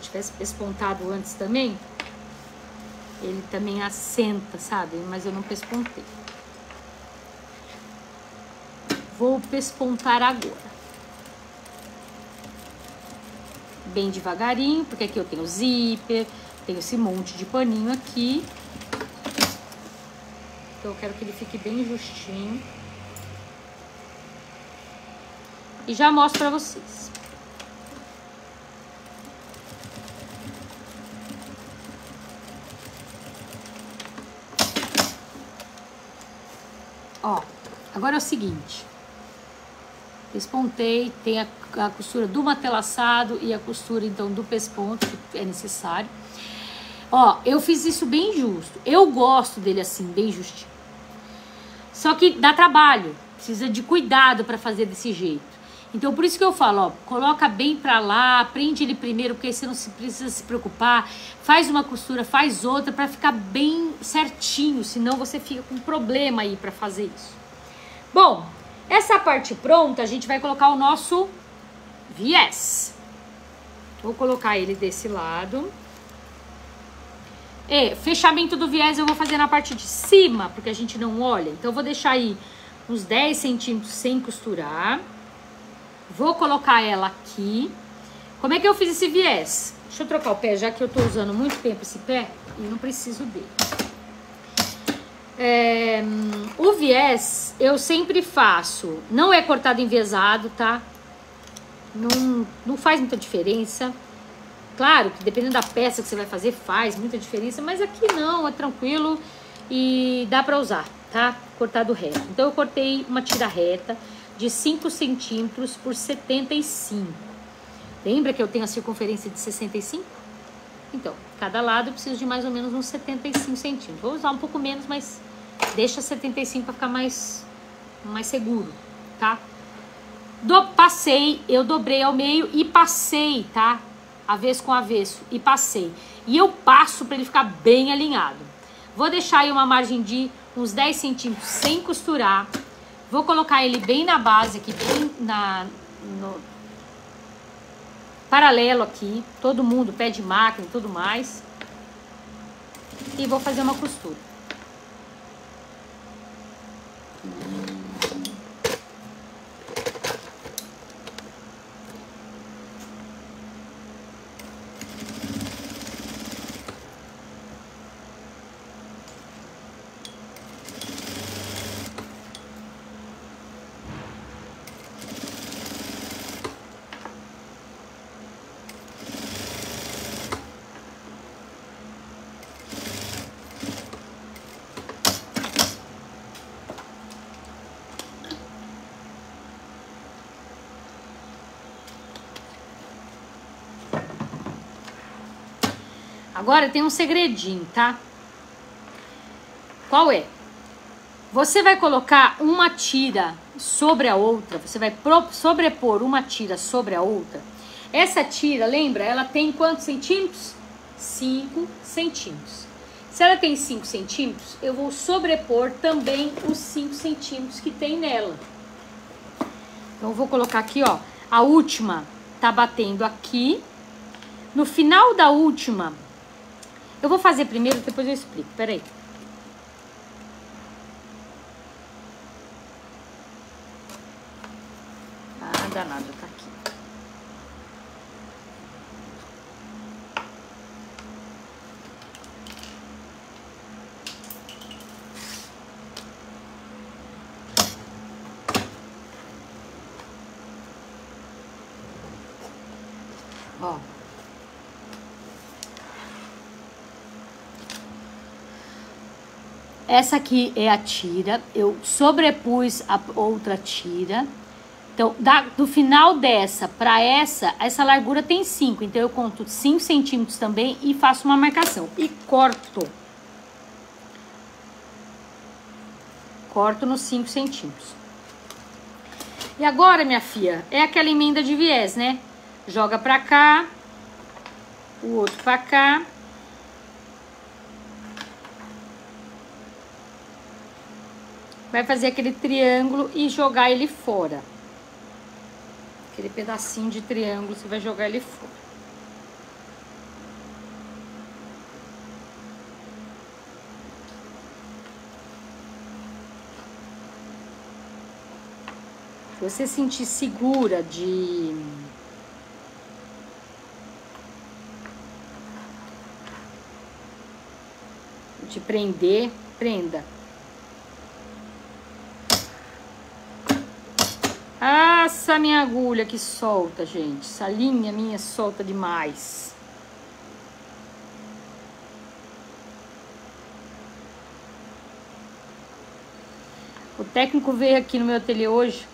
Tivesse pespontado antes também, ele também assenta, sabe? Mas eu não pespontei. Vou pespontar agora. Bem devagarinho, porque aqui eu tenho zíper, tenho esse monte de paninho aqui. Então eu quero que ele fique bem justinho. E já mostro pra vocês. Ó, agora é o seguinte, pespontei, tem a costura do matelaçado e a costura, então, do pesponto, que é necessário. Ó, eu fiz isso bem justo, eu gosto dele assim, bem justinho. Só que dá trabalho, precisa de cuidado pra fazer desse jeito. Então, por isso que eu falo, ó, coloca bem pra lá, prende ele primeiro, porque aí você não precisa se preocupar. Faz uma costura, faz outra, pra ficar bem certinho, senão você fica com problema aí pra fazer isso. Bom, essa parte pronta, a gente vai colocar o nosso viés. Vou colocar ele desse lado. E fechamento do viés eu vou fazer na parte de cima, porque a gente não olha. Então, eu vou deixar aí uns 10 centímetros sem costurar. Vou colocar ela aqui. Como é que eu fiz esse viés? Deixa eu trocar o pé, já que eu tô usando muito tempo esse pé e não preciso dele. O viés eu sempre faço, não é cortado enviesado, tá? Não faz muita diferença. Claro que dependendo da peça que você vai fazer faz muita diferença, mas aqui não, é tranquilo e dá pra usar, tá? Cortado reto. Então eu cortei uma tira reta de 5 centímetros por 75. Lembra que eu tenho a circunferência de 65? Então, cada lado eu preciso de mais ou menos uns 75 centímetros. Vou usar um pouco menos, mas deixa 75 para ficar mais seguro, tá? Passei, eu dobrei ao meio e passei, tá? Avesso com avesso e passei. E eu passo para ele ficar bem alinhado. Vou deixar aí uma margem de uns 10 centímetros sem costurar. Vou colocar ele bem na base aqui, bem no paralelo aqui. Todo mundo, pé de máquina e tudo mais. E vou fazer uma costura. Agora tem um segredinho, tá? Qual é? Você vai colocar uma tira sobre a outra, você vai sobrepor uma tira sobre a outra. Essa tira, lembra? Ela tem quantos centímetros? 5 centímetros. Se ela tem 5 centímetros, eu vou sobrepor também os 5 centímetros que tem nela. Então eu vou colocar aqui, ó, a última tá batendo aqui. No final da última, eu vou fazer primeiro, depois eu explico, peraí. Ah, danado, tá aqui. Ó. Essa aqui é a tira, eu sobrepus a outra tira. Então, do final dessa para essa largura tem 5. Então, eu conto 5 centímetros também e faço uma marcação. E corto. Corto nos 5 centímetros. E agora, minha filha, é aquela emenda de viés, né? Joga pra cá, o outro pra cá. Vai fazer aquele triângulo e jogar ele fora. Aquele pedacinho de triângulo, você vai jogar ele fora. Se você sentir segura de prender, prenda. Ah, essa minha agulha que solta, gente. Essa linha minha solta demais. O técnico veio aqui no meu ateliê hoje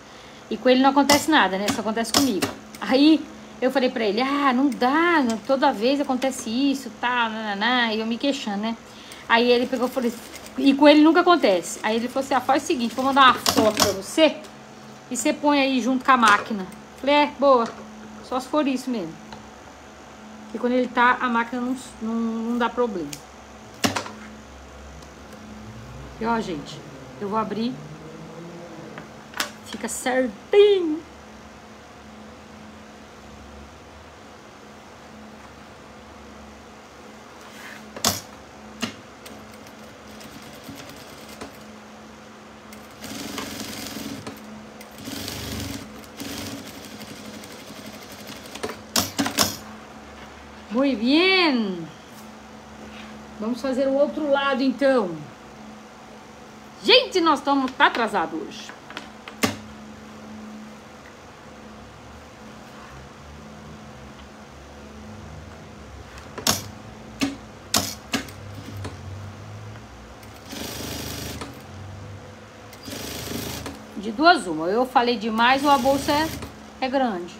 e com ele não acontece nada, né? Só acontece comigo. Aí eu falei pra ele, ah, não dá, toda vez acontece isso, tá, nananá, e eu me queixando, né? Aí ele pegou e falou, e com ele nunca acontece. Aí ele falou assim, ah, faz o seguinte, vou mandar uma foto pra você e você põe aí junto com a máquina. Falei, é, boa, só se for isso mesmo. E quando ele tá, a máquina não dá problema. E ó, gente, eu vou abrir. Fica certinho. Muito bem. Vamos fazer o outro lado, então. Gente, nós estamos atrasados hoje. De duas uma. Eu falei demais ou a bolsa é grande?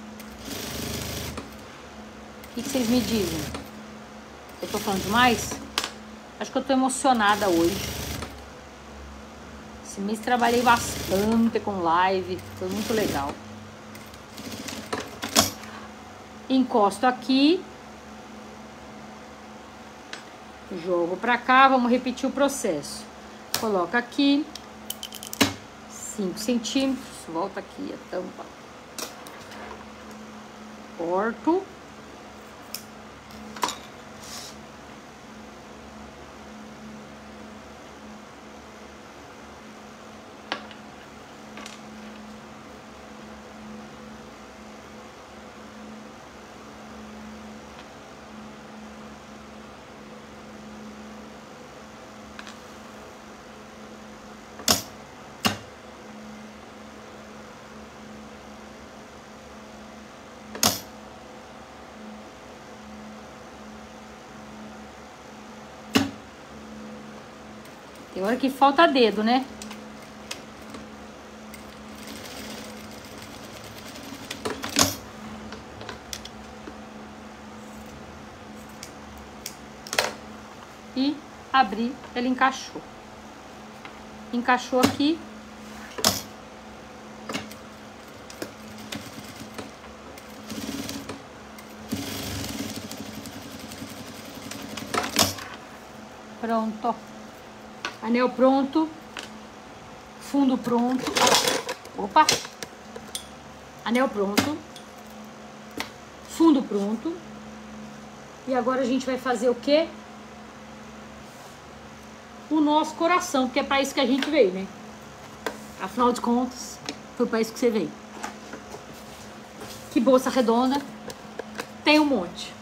O que vocês me dizem? Eu tô falando demais? Acho que eu tô emocionada hoje. Esse mês trabalhei bastante com live. Foi muito legal. Encosto aqui. Jogo pra cá. Vamos repetir o processo. Coloca aqui. 5 centímetros. Volta aqui a tampa. Corto. Tem hora que falta dedo, né? E abri, ele encaixou. Encaixou aqui. Pronto. Anel pronto, fundo pronto. Opa! Anel pronto. Fundo pronto. E agora a gente vai fazer o quê? O nosso coração, porque é pra isso que a gente veio, né? Afinal de contas, foi pra isso que você veio. Que bolsa redonda. Tem um monte.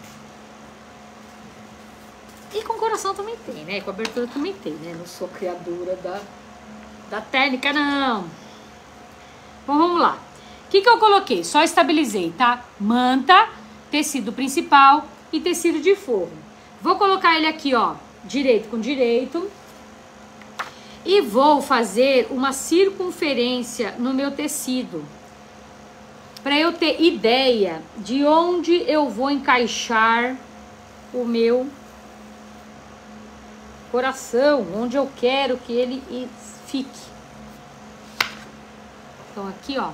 E com coração também tem, né? Com abertura também tem, né? Não sou criadora da técnica, não. Bom, vamos lá. O que eu coloquei? Só estabilizei, tá? Manta, tecido principal e tecido de forro. Vou colocar ele aqui, ó, direito com direito. E vou fazer uma circunferência no meu tecido. Para eu ter ideia de onde eu vou encaixar o meu coração, onde eu quero que ele fique. Então aqui, ó,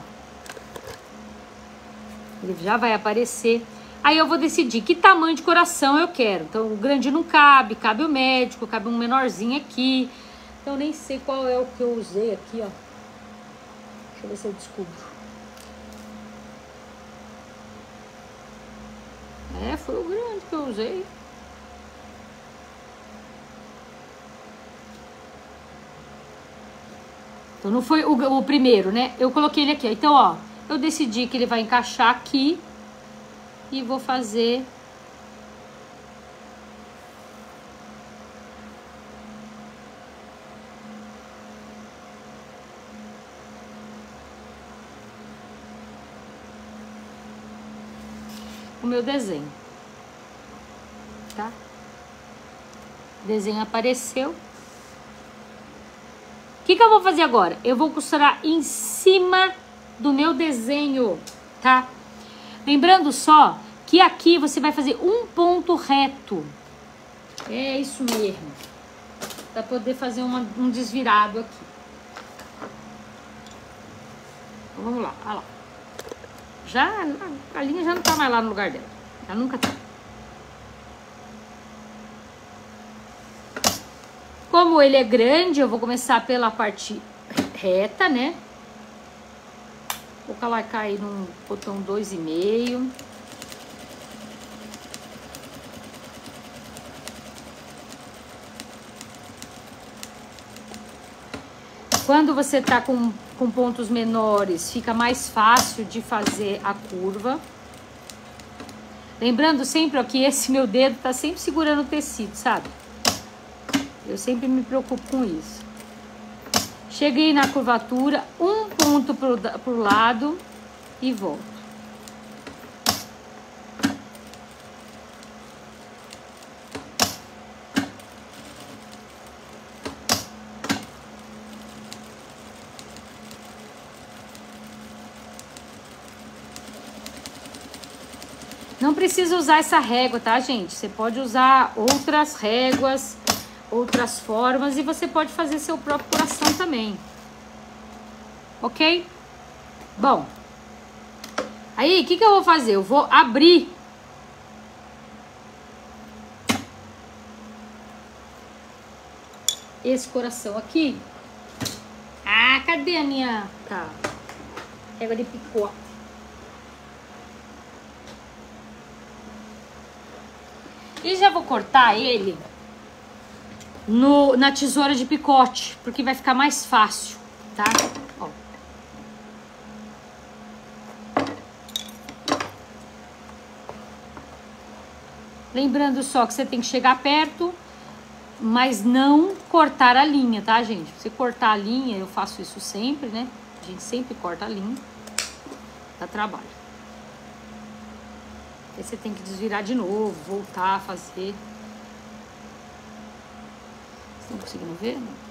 ele já vai aparecer. Aí eu vou decidir que tamanho de coração eu quero. Então o grande não cabe, cabe o médico, cabe um menorzinho aqui. Então nem sei qual é o que eu usei aqui, ó. Deixa eu ver se eu descubro. É, foi o grande que eu usei. Então não foi o primeiro, né? Eu coloquei ele aqui. Então, ó, eu decidi que ele vai encaixar aqui. E vou fazer... o meu desenho. Tá? O desenho apareceu. O que eu vou fazer agora? Eu vou costurar em cima do meu desenho, tá? Lembrando só que aqui você vai fazer um ponto reto. É isso mesmo. Pra poder fazer um desvirado aqui. Então, vamos lá, olha lá. Já, a linha já não tá mais lá no lugar dela. Já nunca tá. Como ele é grande, eu vou começar pela parte reta, né? Vou colocar aí num botão 2,5. Quando você tá com pontos menores, fica mais fácil de fazer a curva. Lembrando sempre, ó, que esse meu dedo tá sempre segurando o tecido, sabe? Eu sempre me preocupo com isso. Cheguei na curvatura, um ponto pro lado e volto. Não precisa usar essa régua, tá, gente? Você pode usar outras réguas, outras formas e você pode fazer seu próprio coração também. Ok? Bom. Aí, o que eu vou fazer? Eu vou abrir esse coração aqui. Ah, cadê a minha... Tá. Régua de picô. E já vou cortar ele na tesoura de picote, porque vai ficar mais fácil, tá? Ó. Lembrando só que você tem que chegar perto, mas não cortar a linha, tá, gente? Se cortar a linha, eu faço isso sempre, né? A gente sempre corta a linha, dá trabalho. Aí você tem que desvirar de novo, voltar a fazer. Vocês estão conseguindo ver? Não?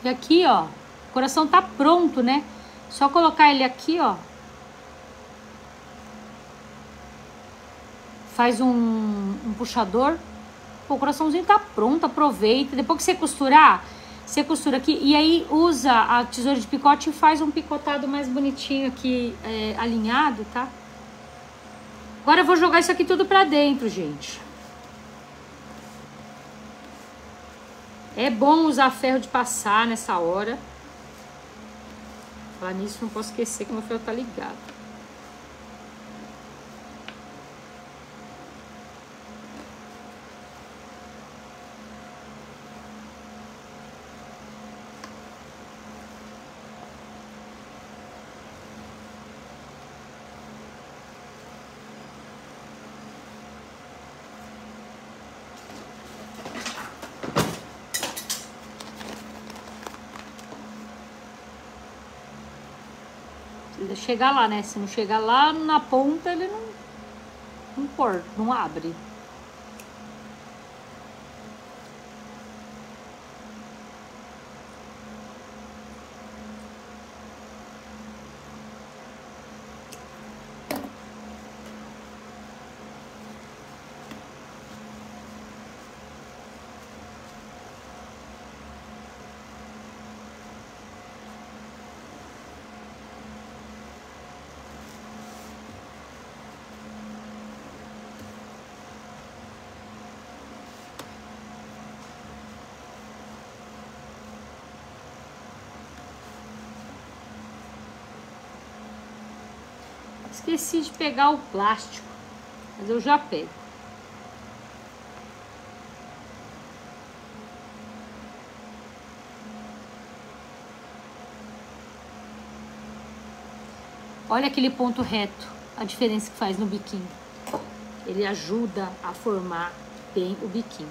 E aqui, ó, o coração tá pronto, né? Só colocar ele aqui, ó. Faz um puxador. Pô, o coraçãozinho tá pronto, aproveita. Depois que você costurar, você costura aqui. E aí usa a tesoura de picote e faz um picotado mais bonitinho aqui, alinhado, tá? Agora eu vou jogar isso aqui tudo pra dentro, gente. É bom usar ferro de passar nessa hora. Falar nisso, não posso esquecer que meu ferro tá ligado. Chegar lá, né? Se não chegar lá na ponta, ele não abre. Esqueci de pegar o plástico, mas eu já pego. Olha aquele ponto reto, a diferença que faz no biquinho. Ele ajuda a formar bem o biquinho.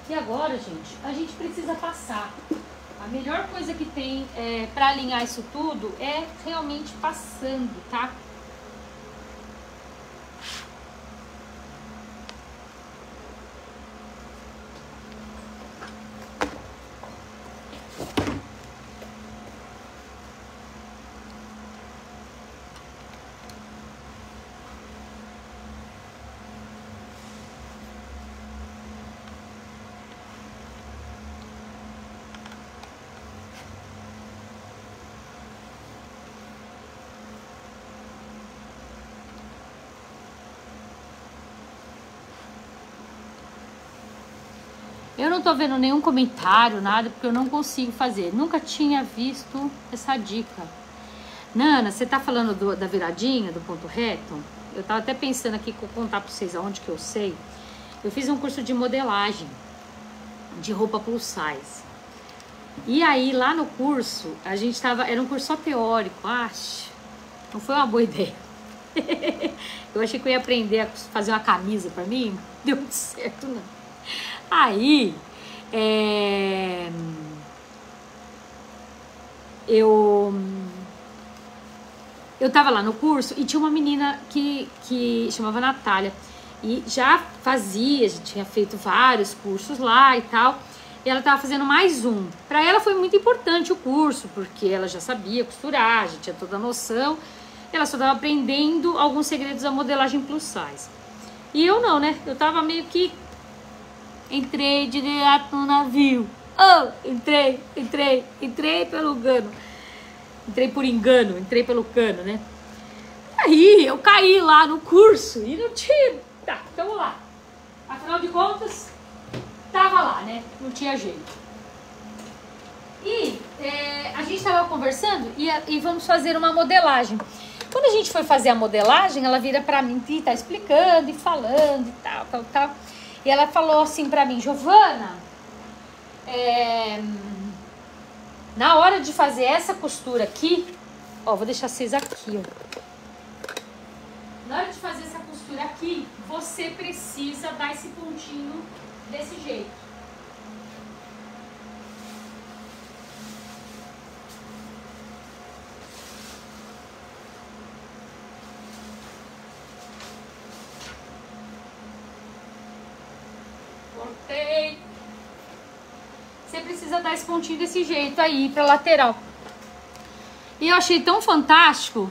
E agora, gente, a gente precisa passar. A melhor coisa que tem para alinhar isso tudo é realmente passando, tá? Eu não tô vendo nenhum comentário, nada, porque eu não consigo fazer. Nunca tinha visto essa dica. Nana, você tá falando da viradinha, do ponto reto? Eu tava até pensando aqui, vou contar pra vocês aonde que eu sei. Eu fiz um curso de modelagem de roupa plus size. E aí, lá no curso, a gente tava... Era um curso só teórico. Não foi uma boa ideia. Eu achei que eu ia aprender a fazer uma camisa pra mim. Não deu muito certo, não. Aí, eu tava lá no curso e tinha uma menina que chamava Natália e já fazia, já tinha feito vários cursos lá e tal, e ela tava fazendo mais um. Pra ela foi muito importante o curso, porque ela já sabia costurar, já tinha toda a noção, ela só tava aprendendo alguns segredos da modelagem plus size. E eu não, né? Eu tava meio que... Entrei direto no navio. Entrei pelo engano. Entrei por engano, entrei pelo cano, né? Aí eu caí lá no curso e não tinha... Tá, vamos lá. Afinal de contas, tava lá, né? Não tinha jeito. E a gente tava conversando e vamos fazer uma modelagem. Quando a gente foi fazer a modelagem, ela vira pra mim e tá explicando e falando e tal. E ela falou assim pra mim, Giovana, na hora de fazer essa costura aqui, ó, vou deixar vocês aqui, ó. Na hora de fazer essa costura aqui, você precisa dar esse pontinho desse jeito. precisa dar esse pontinho desse jeito aí pra lateral. E eu achei tão fantástico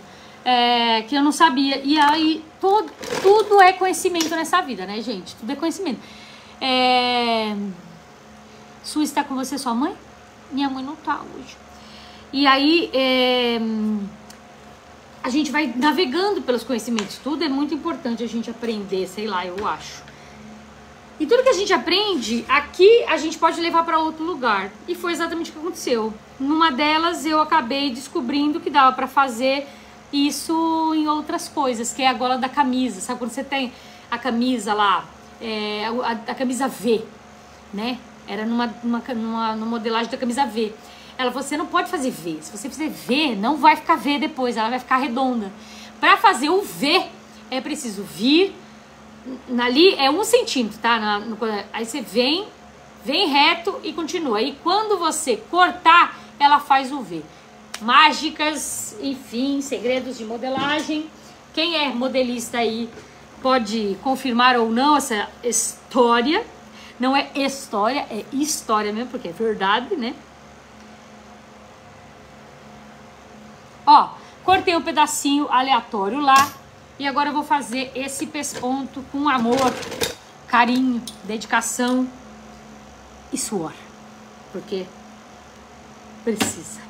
que eu não sabia. E aí, tudo é conhecimento nessa vida, né, gente? Tudo é conhecimento. Su está com você, sua mãe? Minha mãe não tá hoje. E aí, a gente vai navegando pelos conhecimentos. Tudo é muito importante a gente aprender, sei lá, eu acho. E tudo que a gente aprende aqui, a gente pode levar para outro lugar. E foi exatamente o que aconteceu. Numa delas, eu acabei descobrindo que dava para fazer isso em outras coisas, que é a gola da camisa. Sabe quando você tem a camisa lá, a camisa V, né? Era numa modelagem da camisa V. Ela falou, você não pode fazer V. Se você fizer V, não vai ficar V depois, ela vai ficar redonda. Para fazer o V, é preciso vir... Ali é 1 centímetro, tá? Aí você vem reto e continua. E quando você cortar, ela faz o V. Mágicas, enfim, segredos de modelagem. Quem é modelista aí pode confirmar ou não essa história. Não é história, é história mesmo, porque é verdade, né? Ó, cortei um pedacinho aleatório lá. E agora eu vou fazer esse pesponto com amor, carinho, dedicação e suor. Porque precisa.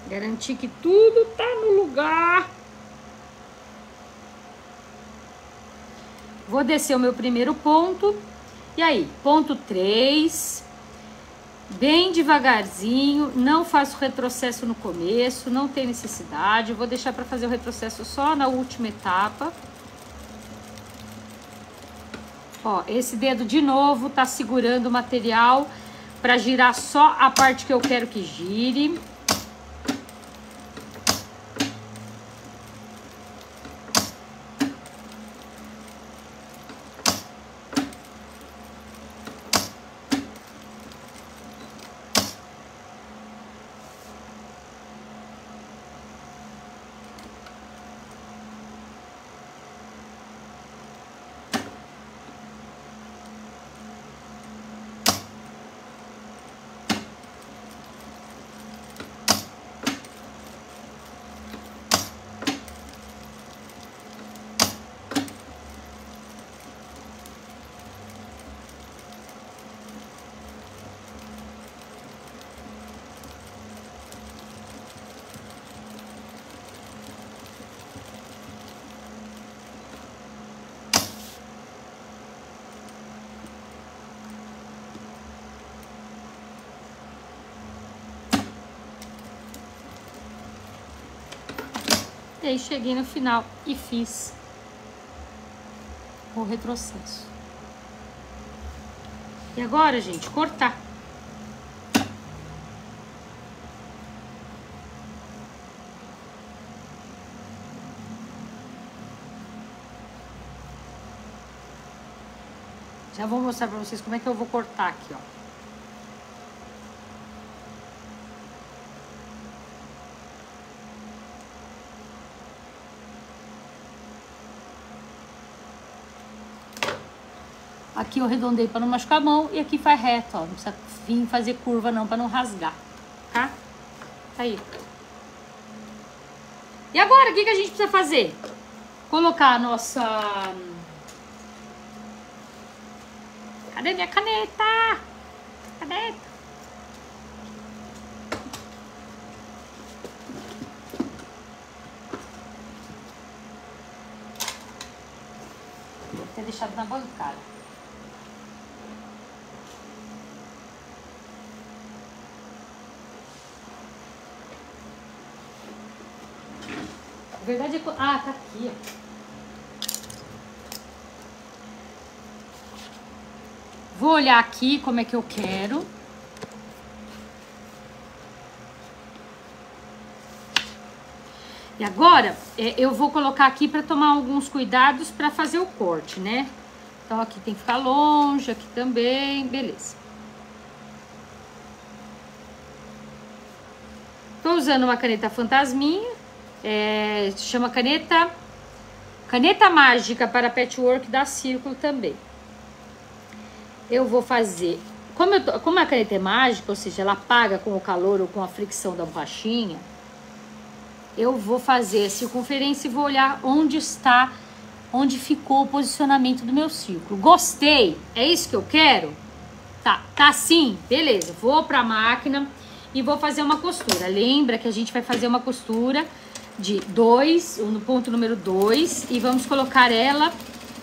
Garantir que tudo tá no lugar. Vou descer o meu primeiro ponto. E aí, ponto 3. Bem devagarzinho. Não faço retrocesso no começo. Não tem necessidade. Vou deixar para fazer o retrocesso só na última etapa. Ó, esse dedo de novo tá segurando o material para girar só a parte que eu quero que gire. E aí cheguei no final e fiz o retrocesso. E agora, gente, cortar. Já vou mostrar pra vocês como é que eu vou cortar aqui, ó. Aqui eu arredondei para não machucar a mão e aqui faz reto, ó. Não precisa vir fazer curva não, para não rasgar, tá? Aí. E agora, o que a gente precisa fazer? Colocar a nossa... Cadê minha caneta? Caneta. Vou ter deixado na bancada. A verdade é que... Ah, tá aqui, ó. Vou olhar aqui como é que eu quero. E agora, eu vou colocar aqui para tomar alguns cuidados para fazer o corte, né? Então, aqui tem que ficar longe, aqui também, beleza. usando uma caneta fantasminha, se chama caneta mágica para patchwork da Círculo também. Eu vou fazer, como a caneta é mágica, ou seja, ela apaga com o calor ou com a fricção da borrachinha, eu vou fazer a circunferência e vou olhar onde ficou o posicionamento do meu círculo. Gostei? É isso que eu quero? Tá assim? Beleza, vou pra máquina e vou fazer uma costura. Lembra que a gente vai fazer uma costura de 2, no ponto número 2, e vamos colocar ela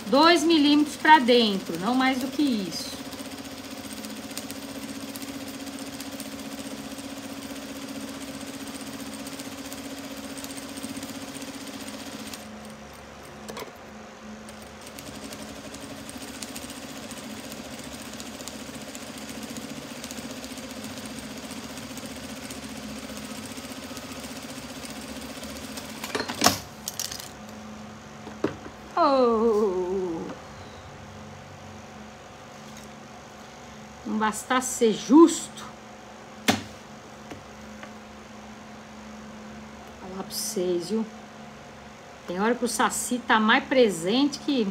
2 milímetros pra dentro, não mais do que isso. Não bastasse ser justo, vou falar pra vocês, viu? Tem hora que o Saci tá mais presente que...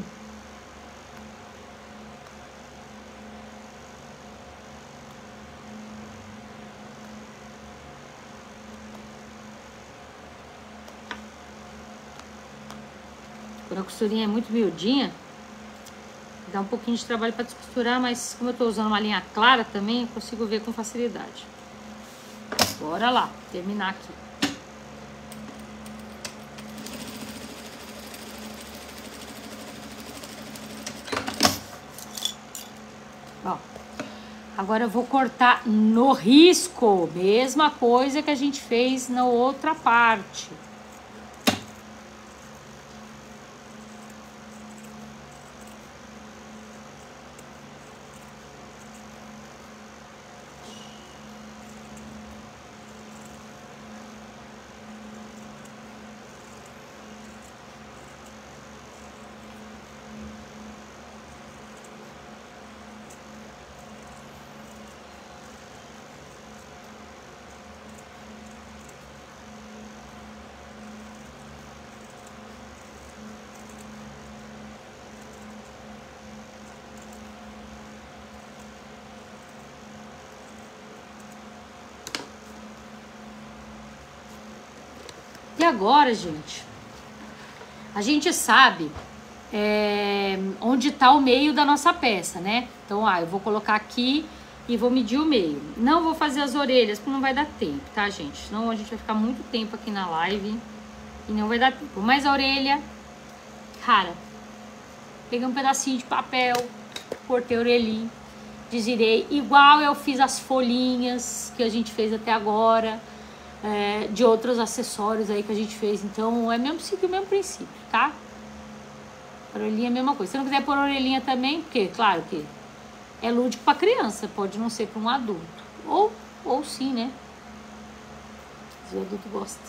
Quando a costurinha é muito miudinha, dá um pouquinho de trabalho para descosturar, mas como eu tô usando uma linha clara também, eu consigo ver com facilidade. Bora lá, terminar aqui. Ó, agora eu vou cortar no risco, mesma coisa que a gente fez na outra parte. E agora, gente, a gente sabe onde tá o meio da nossa peça, né? Então, eu vou colocar aqui e vou medir o meio. Não vou fazer as orelhas, porque não vai dar tempo, tá, gente? Senão a gente vai ficar muito tempo aqui na live e não vai dar tempo. Mas a orelha, cara, peguei um pedacinho de papel, cortei a orelhinha, desirei, igual eu fiz as folhinhas que a gente fez até agora. De outros acessórios aí que a gente fez. Então é mesmo seguir o mesmo princípio, tá? Orelhinha é a mesma coisa. Se não quiser pôr orelhinha também, porque claro que é lúdico pra criança, pode não ser pra um adulto. Ou sim, né? Se o adulto gosta.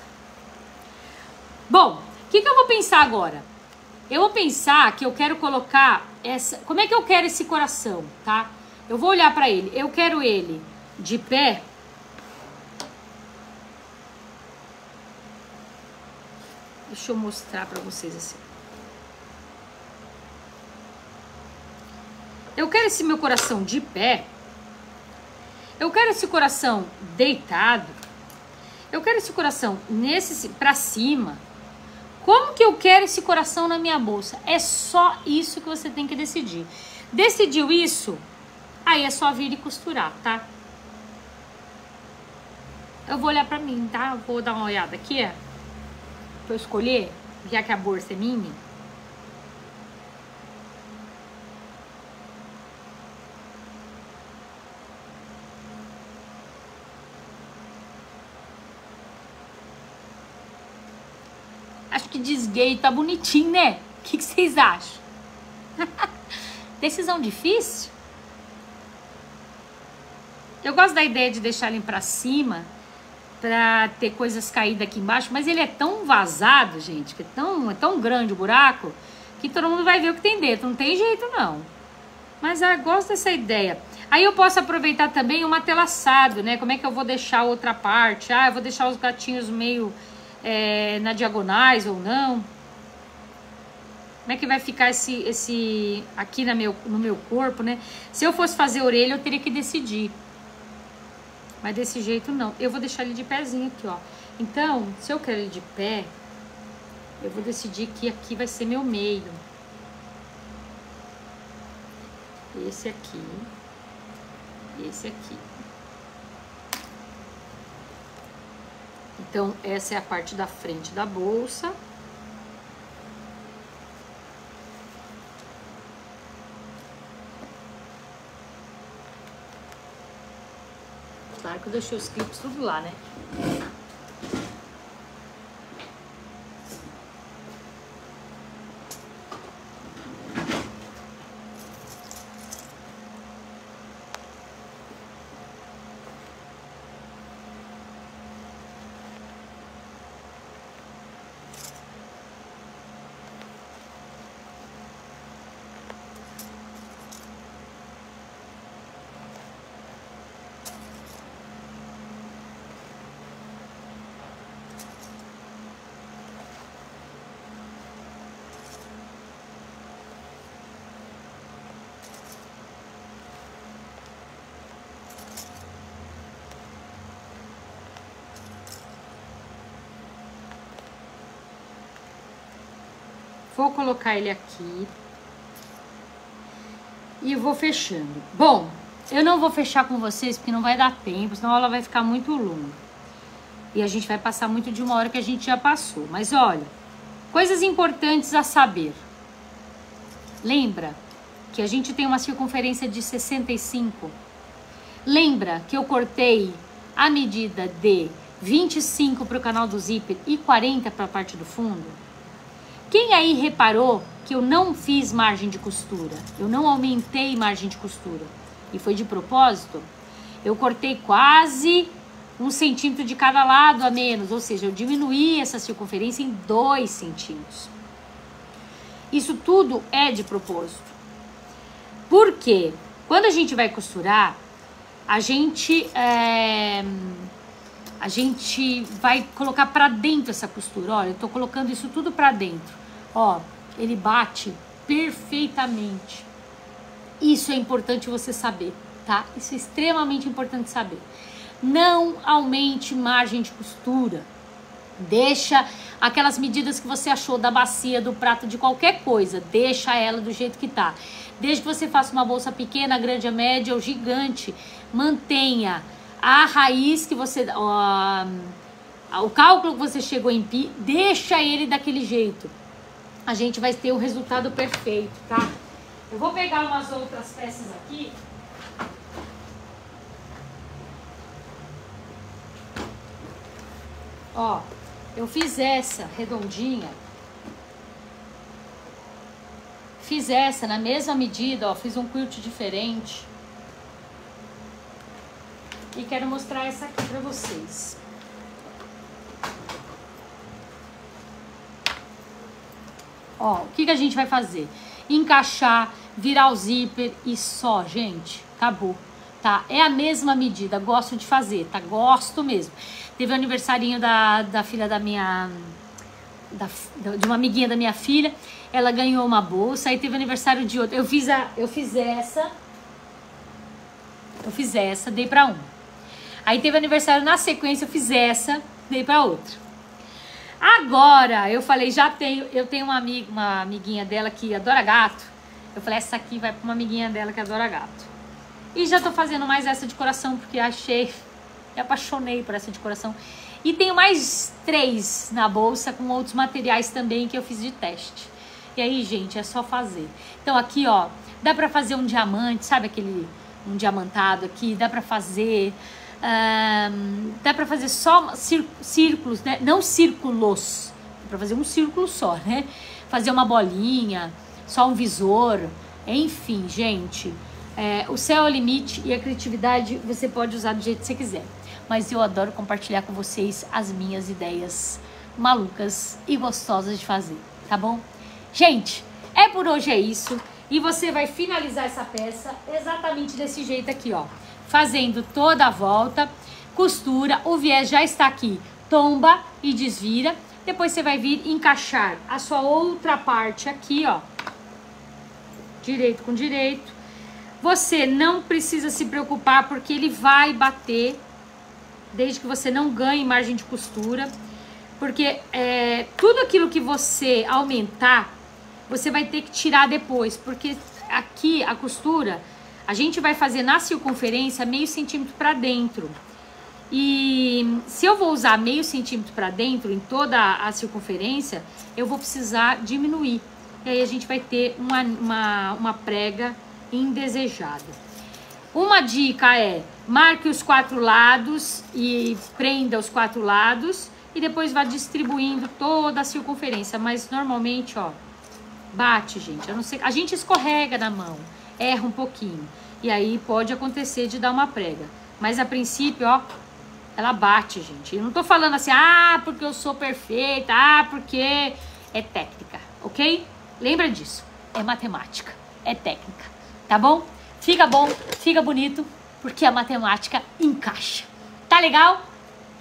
Bom, o que eu vou pensar agora? Eu vou pensar que eu quero colocar essa... Como é que eu quero esse coração, tá? Eu vou olhar pra ele. Eu quero ele de pé. Deixa eu mostrar pra vocês assim. Eu quero esse meu coração de pé. Eu quero esse coração deitado. Eu quero esse coração pra cima. Como que eu quero esse coração na minha bolsa? É só isso que você tem que decidir. Decidiu isso? Aí é só vir e costurar, tá? Eu vou olhar pra mim, tá? Eu vou dar uma olhada aqui, ó. Pra eu escolher, já que a bolsa é minha. Acho que desguei, tá bonitinho, né? O que vocês acham? Decisão difícil? Eu gosto da ideia de deixar ele pra cima, pra ter coisas caídas aqui embaixo, mas ele é tão vazado, gente, que é tão grande o buraco, que todo mundo vai ver o que tem dentro, não tem jeito não. Mas eu gosto dessa ideia. Aí eu posso aproveitar também o matelaçado, né? Como é que eu vou deixar a outra parte? Ah, eu vou deixar os gatinhos meio na diagonais ou não? Como é que vai ficar esse aqui no meu corpo, né? Se eu fosse fazer orelha, eu teria que decidir. Mas desse jeito não. Eu vou deixar ele de pezinho aqui, ó. Então, se eu quero ele de pé, eu vou decidir que aqui vai ser meu meio. Esse aqui. Esse aqui. Então, essa é a parte da frente da bolsa. Claro que eu deixei os clipes tudo lá, né? Vou colocar ele aqui. E vou fechando. Bom, eu não vou fechar com vocês porque não vai dar tempo, senão ela vai ficar muito longa. E a gente vai passar muito de uma hora que a gente já passou. Mas olha, coisas importantes a saber. Lembra que a gente tem uma circunferência de 65? Lembra que eu cortei a medida de 25 para o canal do zíper e 40 para a parte do fundo? Quem aí reparou que eu não fiz margem de costura? Eu não aumentei margem de costura. E foi de propósito? Eu cortei quase 1 centímetro de cada lado a menos. Ou seja, eu diminuí essa circunferência em 2 centímetros. Isso tudo é de propósito. Por quê? Quando a gente vai costurar, a gente vai colocar pra dentro essa costura. Olha, eu tô colocando isso tudo pra dentro. Ó, ele bate perfeitamente. Isso é importante você saber, tá? Isso é extremamente importante saber. Não aumente margem de costura. Deixa aquelas medidas que você achou da bacia, do prato, de qualquer coisa. Deixa ela do jeito que tá. Desde que você faça uma bolsa pequena, grande, média ou gigante, mantenha a raiz que você... o cálculo que você chegou em pi, deixa ele daquele jeito. A gente vai ter o resultado perfeito, tá? Eu vou pegar umas outras peças aqui. Ó, eu fiz essa redondinha. Fiz essa na mesma medida, ó. Fiz um quilt diferente. E quero mostrar essa aqui pra vocês. Ó, o que a gente vai fazer? Encaixar, virar o zíper e só, gente. Acabou, tá? É a mesma medida, gosto de fazer, tá? Gosto mesmo. Teve o aniversarinho da filha da minha... de uma amiguinha da minha filha. Ela ganhou uma bolsa, aí teve o aniversário de outra. Eu fiz essa, dei pra um. Aí teve o aniversário na sequência, eu fiz essa, dei pra outra. Agora, eu falei, eu tenho uma amiguinha dela que adora gato. Eu falei, essa aqui vai pra uma amiguinha dela que adora gato. E já tô fazendo mais essa de coração, porque me apaixonei por essa de coração. E tenho mais 3 na bolsa, com outros materiais também que eu fiz de teste. E aí, gente, é só fazer. Então aqui, ó, dá pra fazer um diamante, sabe aquele, um diamantado aqui? Dá pra fazer... dá pra fazer só círculos, né? Não círculos, dá pra fazer um círculo só, né? Fazer uma bolinha, só um visor, enfim, gente, o céu é o limite e a criatividade você pode usar do jeito que você quiser, mas eu adoro compartilhar com vocês as minhas ideias malucas e gostosas de fazer, tá bom? Gente, por hoje é isso. E você vai finalizar essa peça exatamente desse jeito aqui, ó. Fazendo toda a volta, costura, o viés já está aqui, tomba e desvira. Depois você vai vir encaixar a sua outra parte aqui, ó. Direito com direito. Você não precisa se preocupar porque ele vai bater, desde que você não ganhe margem de costura. Porque tudo aquilo que você aumentar, você vai ter que tirar depois. Porque aqui a costura, a gente vai fazer na circunferência meio centímetro para dentro. E se eu vou usar meio centímetro para dentro em toda a circunferência, eu vou precisar diminuir. E aí a gente vai ter uma prega indesejada. Uma dica é, marque os 4 lados e prenda os 4 lados e depois vá distribuindo toda a circunferência. Mas normalmente, ó, bate, gente. Eu não sei, a gente escorrega na mão, erra um pouquinho. E aí pode acontecer de dar uma prega. Mas a princípio, ó, ela bate, gente. Eu não tô falando assim, ah, porque eu sou perfeita, ah, porque é técnica, ok? Lembra disso, é matemática, é técnica, tá bom? Fica bom, fica bonito, porque a matemática encaixa. Tá legal?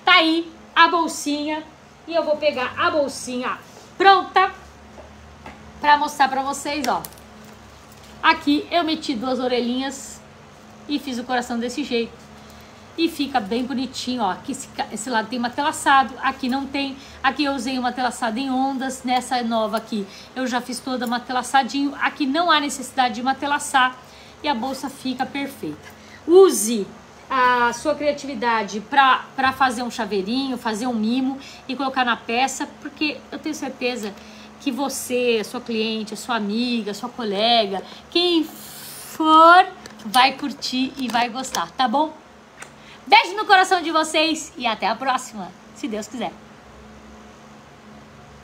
Tá aí a bolsinha e eu vou pegar a bolsinha pronta pra mostrar pra vocês, ó. Aqui eu meti 2 orelhinhas e fiz o coração desse jeito. E fica bem bonitinho, ó. Aqui esse lado tem matelaçado, aqui não tem. Aqui eu usei uma matelaçada em ondas, nessa nova aqui eu já fiz toda matelaçadinho. Aqui não há necessidade de matelaçar e a bolsa fica perfeita. Use a sua criatividade para fazer um chaveirinho, fazer um mimo e colocar na peça, porque eu tenho certeza que você, a sua cliente, a sua amiga, a sua colega, quem for, vai curtir e vai gostar, tá bom? Beijo no coração de vocês e até a próxima, se Deus quiser.